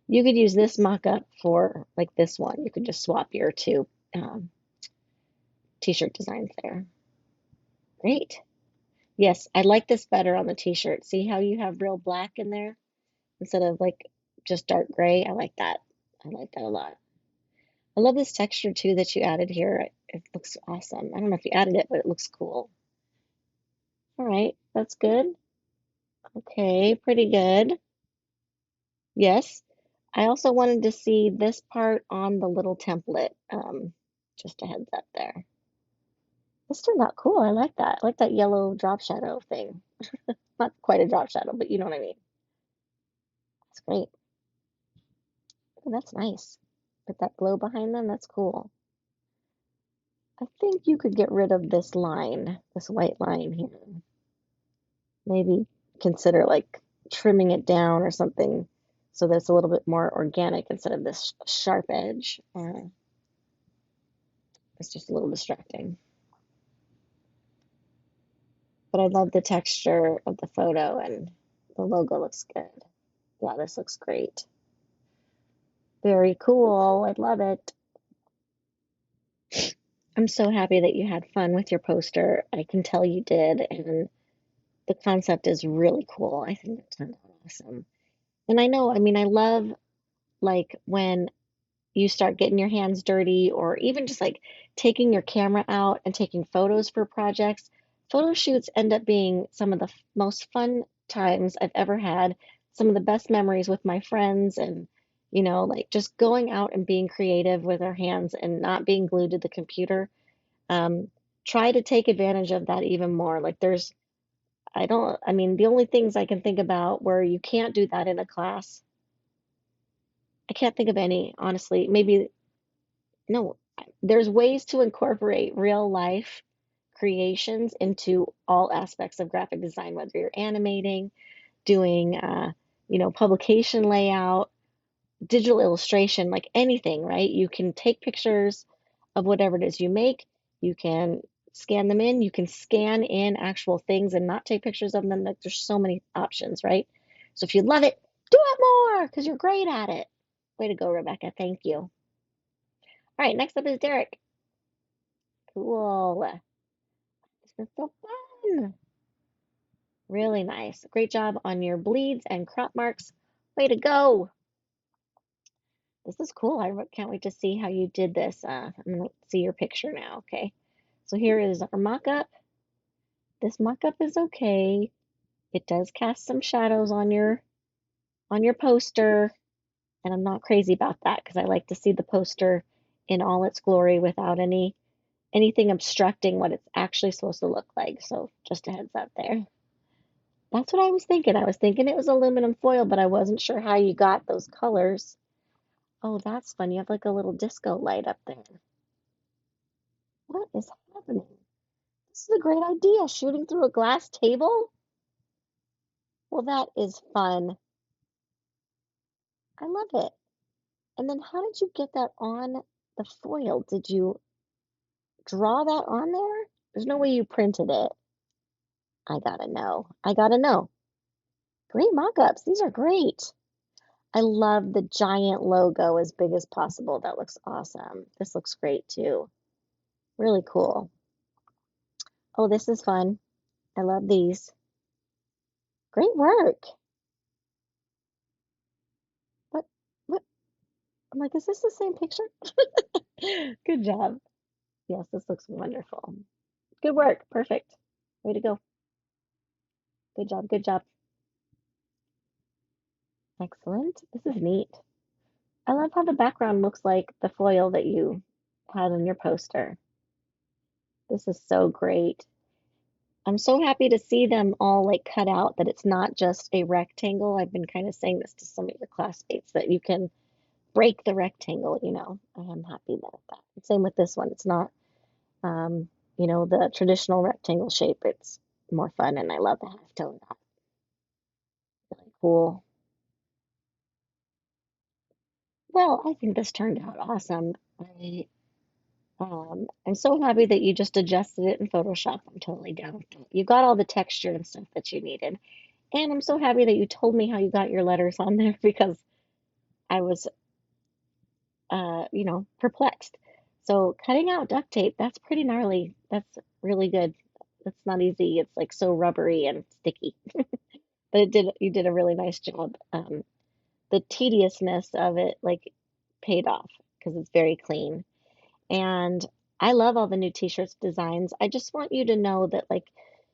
You could use this mock-up for like this one. You could just swap your 2 um, t-shirt designs there. Great. Yes, I like this better on the t-shirt. See how you have real black in there instead of like just dark gray? I like that. I like that a lot. I love this texture too that you added here. It looks awesome. I don't know if you added it, but it looks cool. All right, that's good. Okay, pretty good. Yes. I also wanted to see this part on the little template. Just a heads up there. This turned out cool. I like that. I like that yellow drop shadow thing. Not quite a drop shadow, but you know what I mean. It's great. Oh, that's nice. With that glow behind them, that's cool. I think you could get rid of this line, this white line here. Maybe consider like trimming it down or something so that it's a little bit more organic instead of this sharp edge. It's just a little distracting. But I love the texture of the photo and the logo looks good. Yeah, this looks great. Very cool. I love it. I'm so happy that you had fun with your poster. I can tell you did, and the concept is really cool. I think it turned out awesome. And I know, I mean, I love like when you start getting your hands dirty or even just like taking your camera out and taking photos for projects. Photo shoots end up being some of the most fun times I've ever had, some of the best memories with my friends, and like just going out and being creative with our hands and not being glued to the computer. Um, Try to take advantage of that even more. Like I mean, the only things I can think about where you can't do that in a class, I can't think of any, honestly. Maybe no, there's ways to incorporate real life creations into all aspects of graphic design, whether you're animating, doing, publication layout, digital illustration, like anything, right? You can take pictures of whatever it is you make. You can scan them in. You can scan in actual things and not take pictures of them. Like there's so many options, right? So if you love it, do it more because you're great at it. Way to go, Rebecca. Thank you. All right, next up is Derek. Cool. This is so fun. Really nice. Great job on your bleeds and crop marks. Way to go. This is cool. I can't wait to see how you did this. I'm going to see your picture now. Okay. So here is our mock-up. This mock-up is okay. It does cast some shadows on your poster, and I'm not crazy about that because I like to see the poster in all its glory without anything obstructing what it's actually supposed to look like. So just a heads up there. That's what I was thinking. I was thinking it was aluminum foil, but I wasn't sure how you got those colors. Oh, that's fun. You have like a little disco light up there. What is happening? This is a great idea. Shooting through a glass table? Well, that is fun. I love it. And then how did you get that on the foil? Did you draw that on there? There's no way you printed it. I gotta know. I gotta know. Great mock-ups. These are great. I love the giant logo as big as possible. That looks awesome. This looks great too. Really cool. Oh, this is fun. I love these. Great work. What, what? I'm like, is this the same picture? Good job. Yes, this looks wonderful. Good work. Perfect. Way to go. Good job. Good job. Excellent. This is neat. I love how the background looks like the foil that you had on your poster. This is so great. I'm so happy to see them all like cut out, that it's not just a rectangle. I've been kind of saying this to some of your classmates that you can break the rectangle. I am happy about that. Same with this one. It's not, um, the traditional rectangle shape. It's more fun, and I love the halftone. Really cool. Well, I think this turned out awesome. I'm so happy that you just adjusted it in Photoshop. I'm totally down with that. You got all the texture and stuff that you needed. And I'm so happy that you told me how you got your letters on there because I was, perplexed. So cutting out duct tape, that's pretty gnarly. That's really good. That's not easy. It's like so rubbery and sticky. But you did a really nice job. The tediousness of it like paid off because it's very clean. And I love all the new t-shirts designs. I just want you to know that like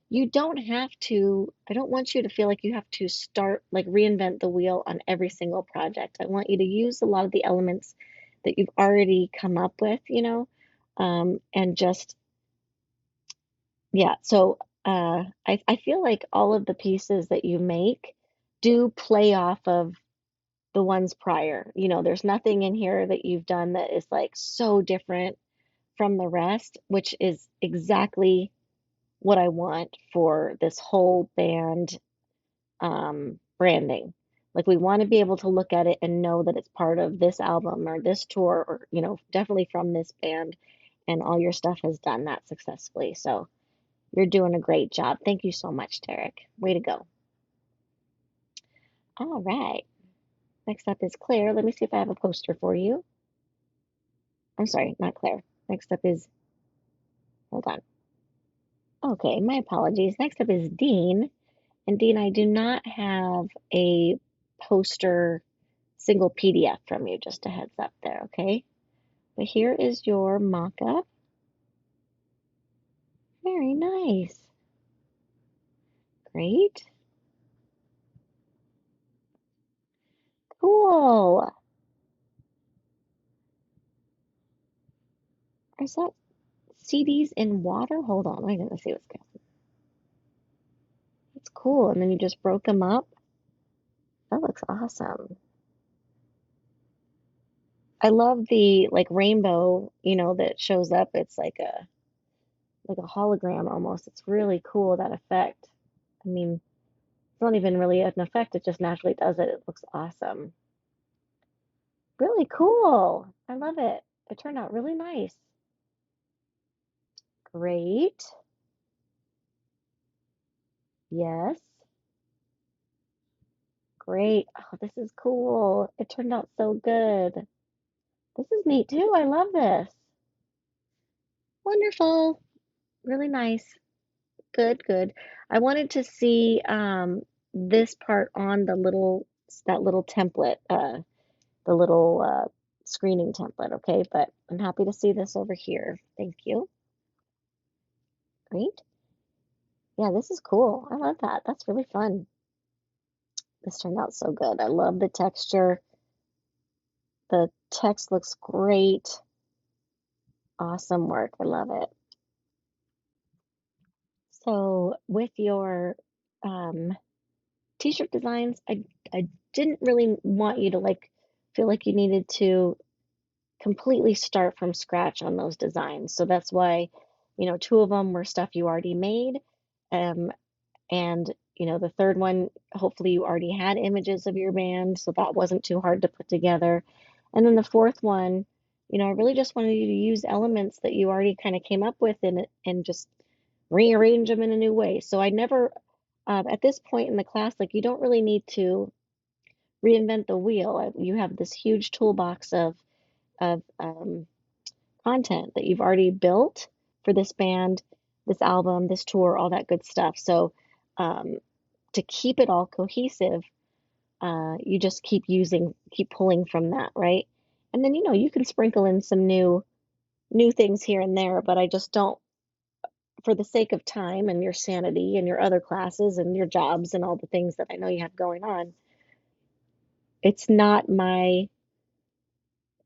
You don't have to, I don't want you to feel like you have to start, like reinvent the wheel on every single project. I want you to use a lot of the elements that you've already come up with, and just, yeah. So I feel like all of the pieces that you make do play off of the ones prior. There's nothing in here that you've done that is like so different from the rest, which is exactly what I want for this whole band branding. Like we want to be able to look at it and know that it's part of this album or this tour or, definitely from this band. And all your stuff has done that successfully. So you're doing a great job. Thank you so much, Derek. Way to go. All right. Next up is Claire. Let me see if I have a poster for you. I'm sorry, not Claire. Next up is, hold on. Okay, my apologies. Next up is Dean. And Dean, I do not have a poster single PDF from you, just a heads up there, okay? But here is your mock-up. Very nice. Great. Cool. Is that CDs in water? Hold on, I'm gonna see what's going on. That's cool. And then you just broke them up. That looks awesome. I love the like rainbow, that shows up. It's like a hologram almost. It's really cool, that effect. I mean, it's not even really an effect, it just naturally does it. It looks awesome. Really cool. I love it. It turned out really nice. Great. Yes. Great. Oh, this is cool. It turned out so good. This is neat too. I love this. Wonderful. Really nice. Good, good. I wanted to see this part on that little template, the little screening template, okay? But I'm happy to see this over here. Thank you. Great. Yeah, this is cool. I love that. That's really fun. This turned out so good. I love the texture. The text looks great. Awesome work. I love it. So with your um, t-shirt designs, I didn't really want you to like feel like you needed to completely start from scratch on those designs. So that's why, two of them were stuff you already made. Um, and the third one, hopefully you already had images of your band, so that wasn't too hard to put together. And then the fourth one, I really just wanted you to use elements that you already kind of came up with and just rearrange them in a new way. So I never, at this point in the class, like you don't really need to reinvent the wheel. You have this huge toolbox of content that you've already built for this band, this album, this tour, all that good stuff. So um, to keep it all cohesive, you just keep pulling from that, right? And then you can sprinkle in some new things here and there, but I just don't, for the sake of time and your sanity and your other classes and your jobs and all the things that I know you have going on, it's not my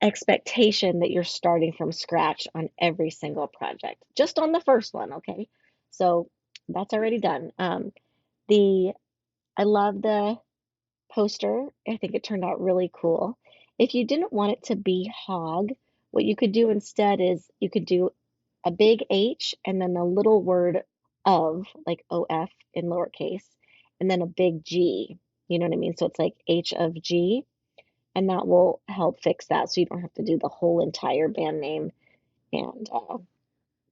expectation that you're starting from scratch on every single project, just on the first one, okay? So that's already done. The I love the poster. I think it turned out really cool. If you didn't want it to be hog, what you could do instead is you could do a big H and then a little word of, like OF in lowercase, and then a big G. You know what I mean? So it's like H of G, and that will help fix that so you don't have to do the whole entire band name and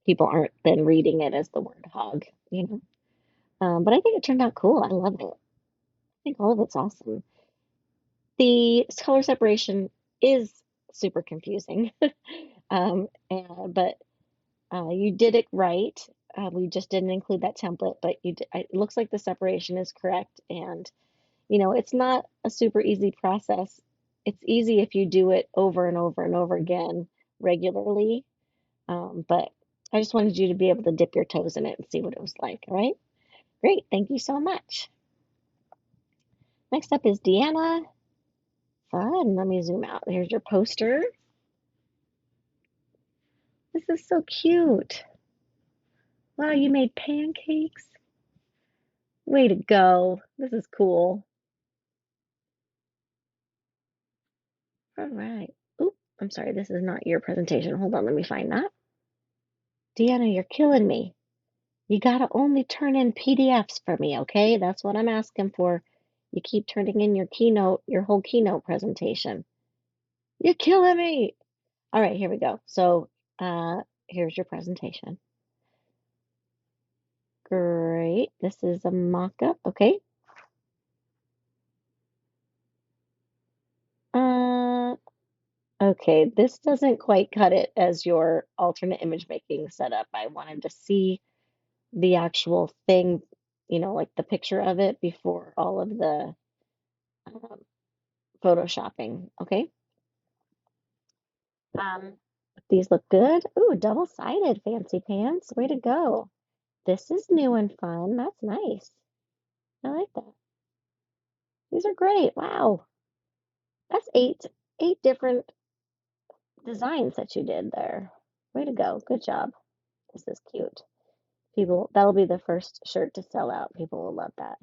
people aren't then reading it as the word hog, you know? But I think it turned out cool. I love it. I think all of it's awesome. The color separation is super confusing, but you did it right. We just didn't include that template, but it looks like the separation is correct. And, it's not a super easy process. It's easy if you do it over and over and over again regularly. But I just wanted you to be able to dip your toes in it and see what it was like, all right? Great, thank you so much. Next up is Deanna. Fun. Let me zoom out. Here's your poster. This is so cute. Wow, you made pancakes. Way to go. This is cool. All right. Oop, I'm sorry, this is not your presentation. Hold on, let me find that. Deanna, you're killing me. You gotta only turn in PDFs for me, okay? That's what I'm asking for. You keep turning in your keynote, your whole keynote presentation. You're killing me. All right, here we go. So, here's your presentation. Great. This is a mock-up, okay? Uh, okay, this doesn't quite cut it as your alternate image making setup. I wanted to see the actual thing, like the picture of it before all of the um, photoshopping, okay? Um, these look good. Ooh, double-sided fancy pants. Way to go. This is new and fun. That's nice. I like that. These are great. Wow. That's eight different designs that you did there. Way to go. Good job. This is cute. People, that'll be the first shirt to sell out. People will love that.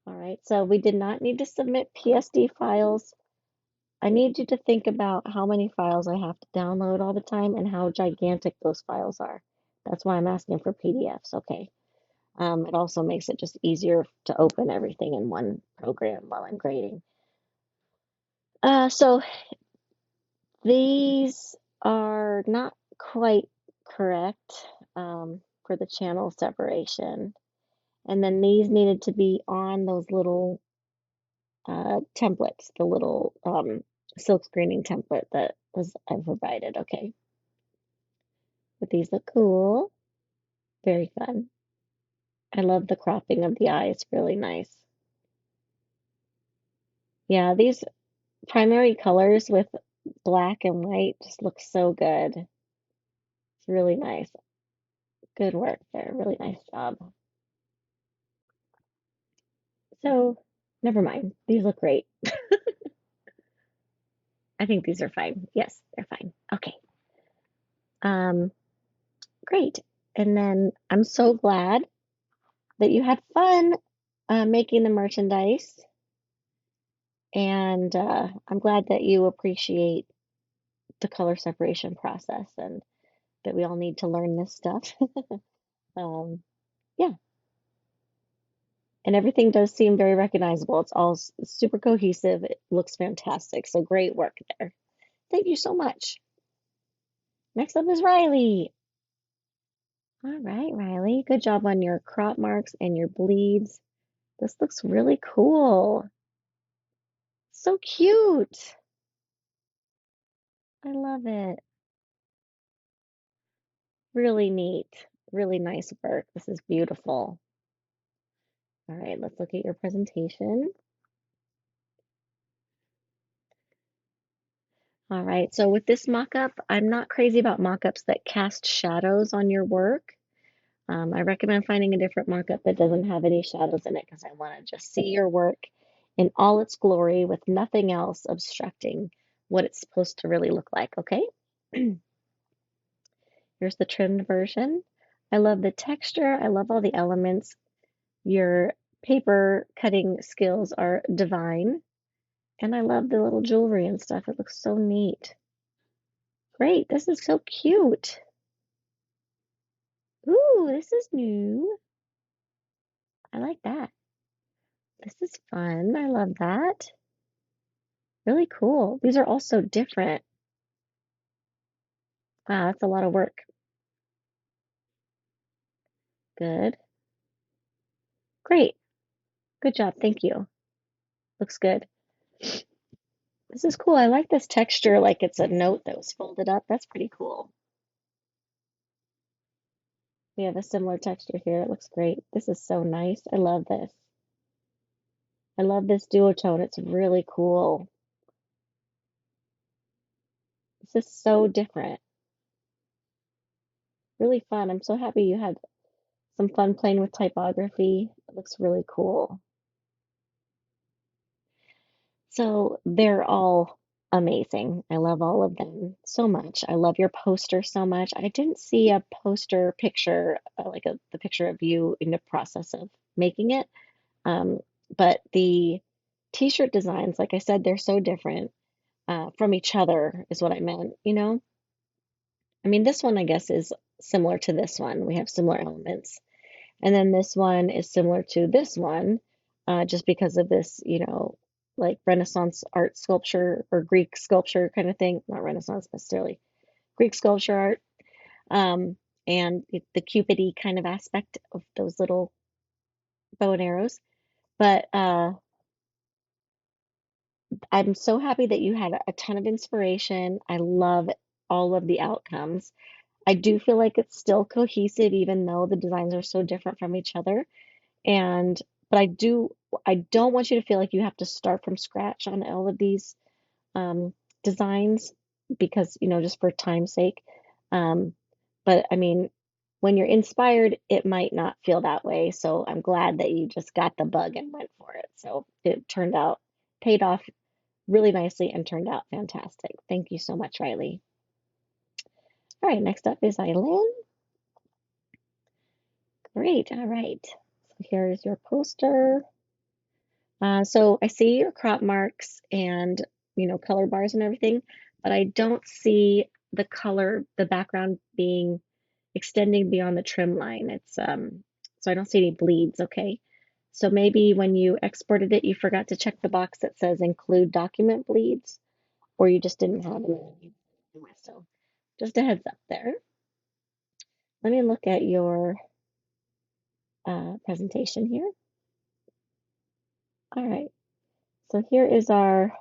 All right. So we did not need to submit PSD files. I need you to think about how many files I have to download all the time and how gigantic those files are. That's why I'm asking for PDFs. Okay. It also makes it just easier to open everything in one program while I'm grading. So these are not quite correct for the channel separation. And then these needed to be on those little templates, the little silk screening template that was I provided. Okay. But these look cool. Very fun. I love the cropping of the eyes. Really nice. Yeah, these primary colors with black and white just look so good. It's really nice. Good work there. Really nice job. So, never mind. These look great. I think these are fine. Yes, they're fine. Okay. Um, great. And then I'm so glad that you had fun making the merchandise. And I'm glad that you appreciate the color separation process and that we all need to learn this stuff. Um, yeah, and everything does seem very recognizable. It's all super cohesive. It looks fantastic. So great work there. Thank you so much. Next up is Riley. All right, Riley. Good job on your crop marks and your bleeds. This looks really cool. So cute. I love it. Really neat. Really nice work. This is beautiful. All right, let's look at your presentation. All right, so with this mock-up, I'm not crazy about mock-ups that cast shadows on your work. I recommend finding a different mock-up that doesn't have any shadows in it because I want to just see your work in all its glory with nothing else obstructing what it's supposed to really look like, okay? Here's the trimmed version. I love the texture. I love all the elements. Your paper cutting skills are divine. And I love the little jewelry and stuff. It looks so neat. Great. This is so cute. Ooh, this is new. I like that. This is fun. I love that. Really cool. These are all so different. Wow, that's a lot of work. Good. Great. Good job. Thank you. Looks good. This is cool. I like this texture like it's a note that was folded up. That's pretty cool. We have a similar texture here. It looks great. This is so nice. I love this. I love this duotone. It's really cool. This is so different. really fun. I'm so happy you had some fun playing with typography. It looks really cool. So they're all amazing. I love all of them so much. I love your poster so much. I didn't see a poster picture, the picture of you in the process of making it. Um, but the t-shirt designs, like I said, they're so different from each other, is what I meant, you know? I mean, this one, I guess, is similar to this one. We have similar elements. And then this one is similar to this one, just because of this, like Renaissance art sculpture or Greek sculpture kind of thing. Not Renaissance necessarily, Greek sculpture art. Um, and the Cupidy kind of aspect of those little bow and arrows. But I'm so happy that you had a ton of inspiration. I love all of the outcomes. I do feel like it's still cohesive, even though the designs are so different from each other. And but I don't want you to feel like you have to start from scratch on all of these um, designs because, just for time's sake. Um, but I mean, when you're inspired, it might not feel that way. So I'm glad that you just got the bug and went for it. So it paid off really nicely and turned out fantastic. Thank you so much, Riley. All right, next up is Eileen. Great. All right. So here's your poster. So I see your crop marks and, color bars and everything, but I don't see the background being extending beyond the trim line. So I don't see any bleeds, okay? So maybe when you exported it, you forgot to check the box that says include document bleeds, or you just didn't have it. So just a heads up there. Let me look at your presentation here. All right, so here is our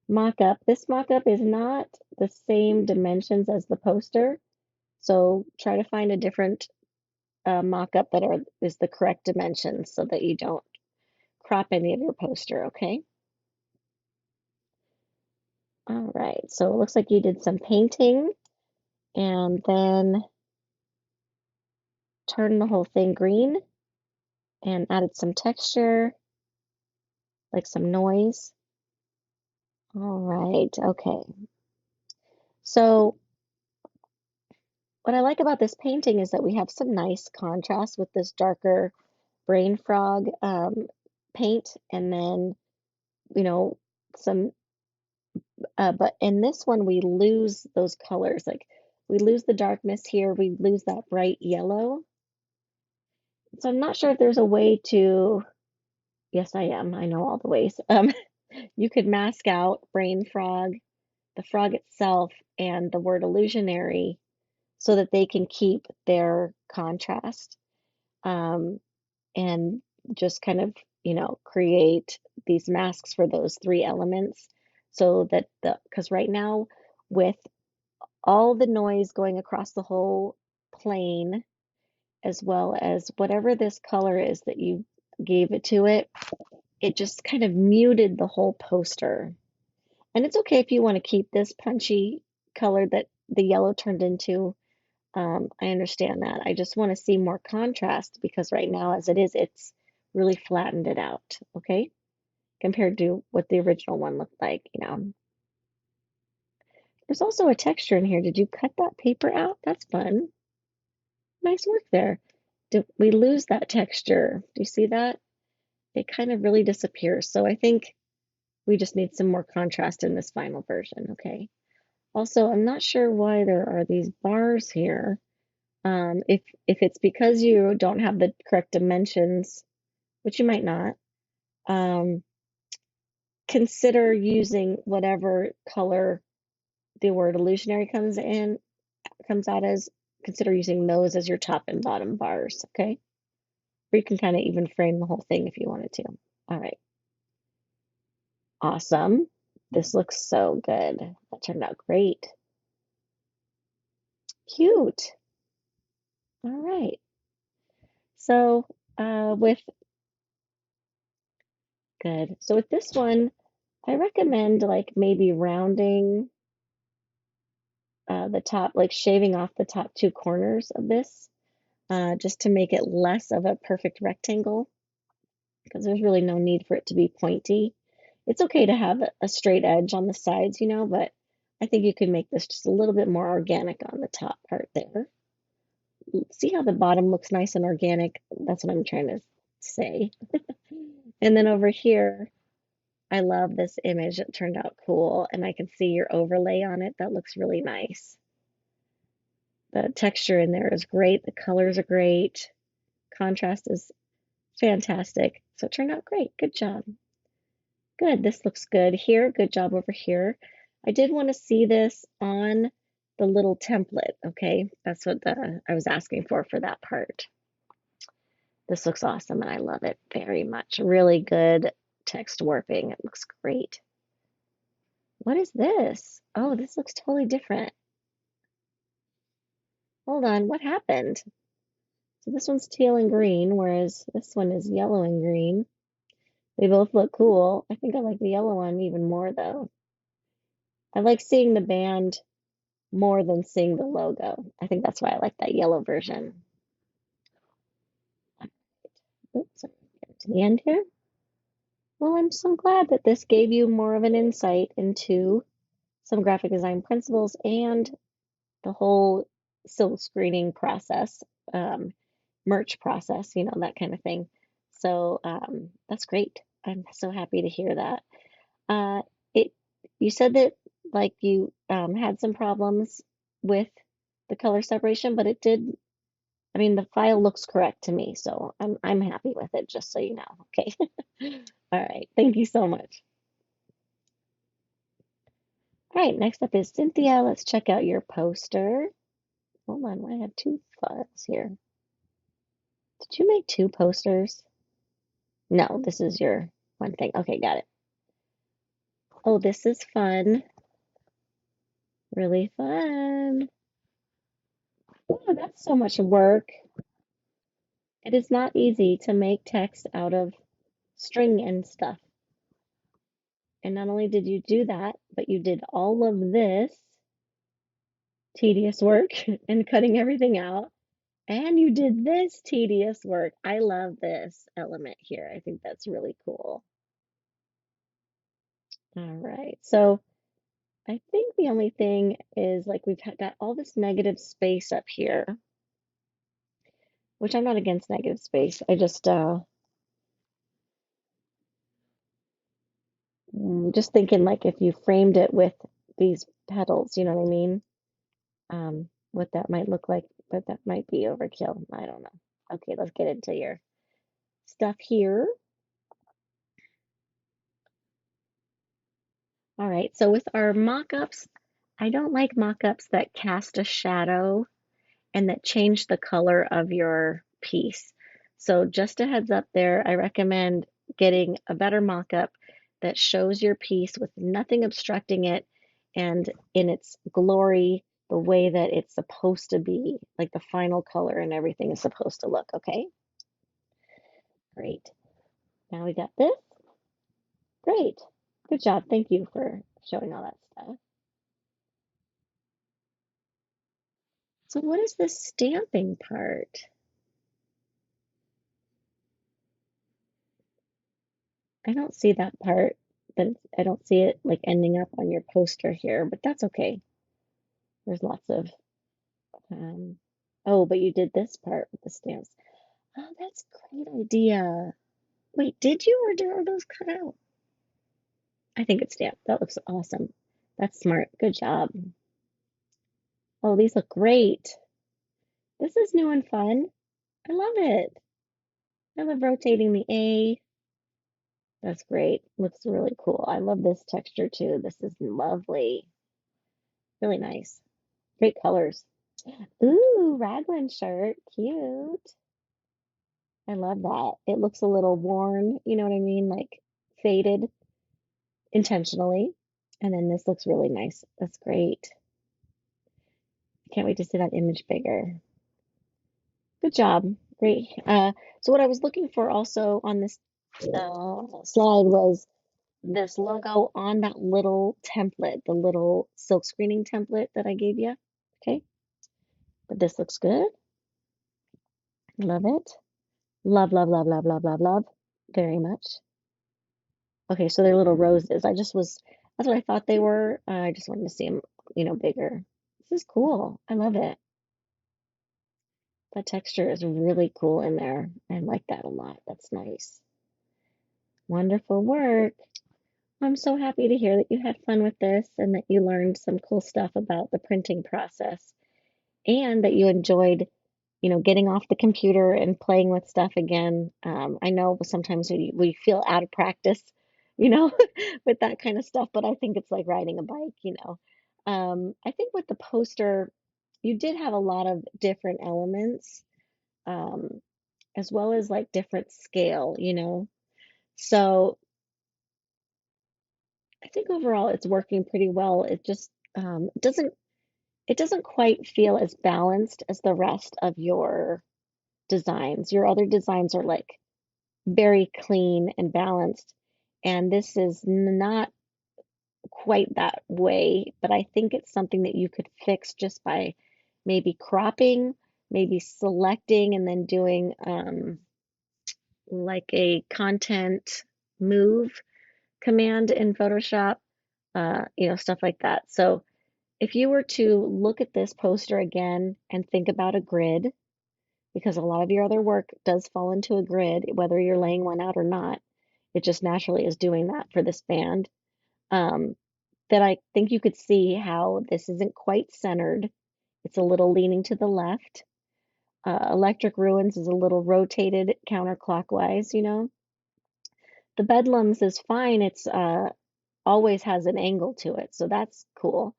mock-up. This mock-up is not the same dimensions as the poster, so try to find a different mock-up is the correct dimensions so that you don't crop any of your poster, okay? All right, so it looks like you did some painting and then turned the whole thing green and added some texture, like some noise. All right, okay. So what I like about this painting is that we have some nice contrast with this darker brain frog paint, and then, you know, some, but in this one, we lose those colors. Like we lose the darkness here, we lose that bright yellow. So I'm not sure if there's a way to, yes, I am. I know all the ways. You could mask out brain frog, the frog itself, and the word illusionary so that they can keep their contrast. Um, and just kind of, create these masks for those three elements so that because right now, with all the noise going across the whole plane, as well as whatever this color is that you gave it just kind of muted the whole poster. And it's okay if you want to keep this punchy color that the yellow turned into. I understand that. I just want to see more contrast because right now, as it is, it's really flattened it out, okay? Compared to what the original one looked like. There's also a texture in here. Did you cut that paper out? That's fun. Nice work there. Did we lose that texture? Do you see that? It kind of really disappears. So I think we just need some more contrast in this final version, okay? Also, I'm not sure why there are these bars here. If it's because you don't have the correct dimensions, which you might not, um, consider using whatever color the word illusionary comes out as. Consider using those as your top and bottom bars, okay? Or you can kind of even frame the whole thing if you wanted to. All right, awesome. This looks so good. That turned out great. Cute. All right. So, with good. So with this one, I recommend like maybe rounding the top, like shaving off the top two corners of this, just to make it less of a perfect rectangle, because there's really no need for it to be pointy. It's okay to have a straight edge on the sides, but I think you can make this just a little bit more organic on the top part there. See how the bottom looks nice and organic? That's what I'm trying to say. And then over here, I love this image. It turned out cool, and I can see your overlay on it. That looks really nice. The texture in there is great. The colors are great. Contrast is fantastic. So it turned out great. Good job. Good. This looks good here. Good job over here. I did want to see this on the little template. Okay. That's what I was asking for that part. This looks awesome and I love it very much. Really good text warping. It looks great. What is this? Oh, this looks totally different. Hold on. What happened? So this one's teal and green, whereas this one is yellow and green. They both look cool. I think I like the yellow one even more though. I like seeing the band more than seeing the logo. I think that's why I like that yellow version. Oops, sorry, get to the end here. Well, I'm so glad that this gave you more of an insight into some graphic design principles and the whole silk screening process, merch process, that kind of thing. So that's great. I'm so happy to hear that. Uh, it you said that like you had some problems with the color separation, but it did. I mean, the file looks correct to me, so I'm happy with it. Just so you know, okay. All right, thank you so much. All right, next up is Cynthia. Let's check out your poster. Hold on, I have two files here. Did you make two posters? No, this is your one thing. Okay, got it. Oh, this is fun. Really fun. Oh, that's so much work. It is not easy to make text out of string and stuff. And not only did you do that, but you did all of this tedious work and cutting everything out. And you did this tedious work. I love this element here. I think that's really cool. All right. So I think the only thing is like we've got all this negative space up here, which I'm not against negative space. I just thinking like if you framed it with these petals, you know what I mean? What that might look like, but that might be overkill. I don't know. Okay, let's get into your stuff here. All right, so with our mock-ups, I don't like mock-ups that cast a shadow and that change the color of your piece. So just a heads up there, I recommend getting a better mock-up that shows your piece with nothing obstructing it and in its glory, the way that it's supposed to be, like the final color and everything is supposed to look, okay? Great. Now we got this. Great. Good job. Thank you for showing all that stuff. So what is this stamping part? I don't see that part, but I don't see it like ending up on your poster here, but that's okay. There's lots of, um, oh, but you did this part with the stamps. Oh, that's a great idea. Wait, did you or are those cut out? I think it's stamped. That looks awesome. That's smart. Good job. Oh, these look great. This is new and fun. I love it. I love rotating the A. That's great. Looks really cool. I love this texture too. This is lovely. Really nice. Great colors. Ooh, raglan shirt. Cute. I love that. It looks a little worn, you know what I mean? Like faded intentionally. And then this looks really nice. That's great. Can't wait to see that image bigger. Good job. Great. So what I was looking for also on this slide was this logo on that little template, the little silk screening template that I gave you. Okay, but this looks good. Love it. Love, love, love, love, love, love, love. Very much. Okay, so they're little roses. That's what I thought they were. I just wanted to see them, bigger. This is cool. I love it. That texture is really cool in there. I like that a lot. That's nice. Wonderful work. I'm so happy to hear that you had fun with this and that you learned some cool stuff about the printing process and that you enjoyed, getting off the computer and playing with stuff again. I know sometimes we feel out of practice, you know, with that kind of stuff, but I think it's like riding a bike. I think with the poster, you did have a lot of different elements, um, as well as like different scale. So I think overall it's working pretty well. It just doesn't quite feel as balanced as the rest of your designs. Your other designs are like very clean and balanced, and this is not quite that way, but I think it's something that you could fix just by maybe cropping, maybe selecting, and then doing like a content move command in Photoshop, stuff like that. So if you were to look at this poster again and think about a grid, because a lot of your other work does fall into a grid, whether you're laying one out or not, it just naturally is doing that for this band. Um, that I think you could see how this isn't quite centered. It's a little leaning to the left. Electric Ruins is a little rotated counterclockwise. The Bedlams is fine. It's always has an angle to it, so that's cool.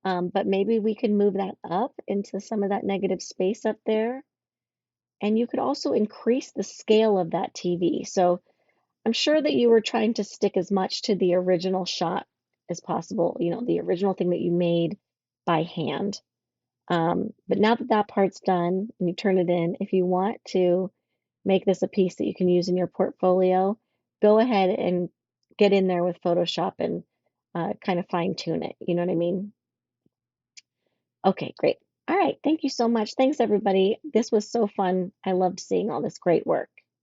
But maybe we can move that up into some of that negative space up there. And you could also increase the scale of that TV. So I'm sure that you were trying to stick as much to the original shot as possible, the original thing that you made by hand. But now that that part's done and you turn it in, if you want to make this a piece that you can use in your portfolio, go ahead and get in there with Photoshop and kind of fine tune it. You know what I mean? Okay, great. All right. Thank you so much. Thanks, everybody. This was so fun. I loved seeing all this great work.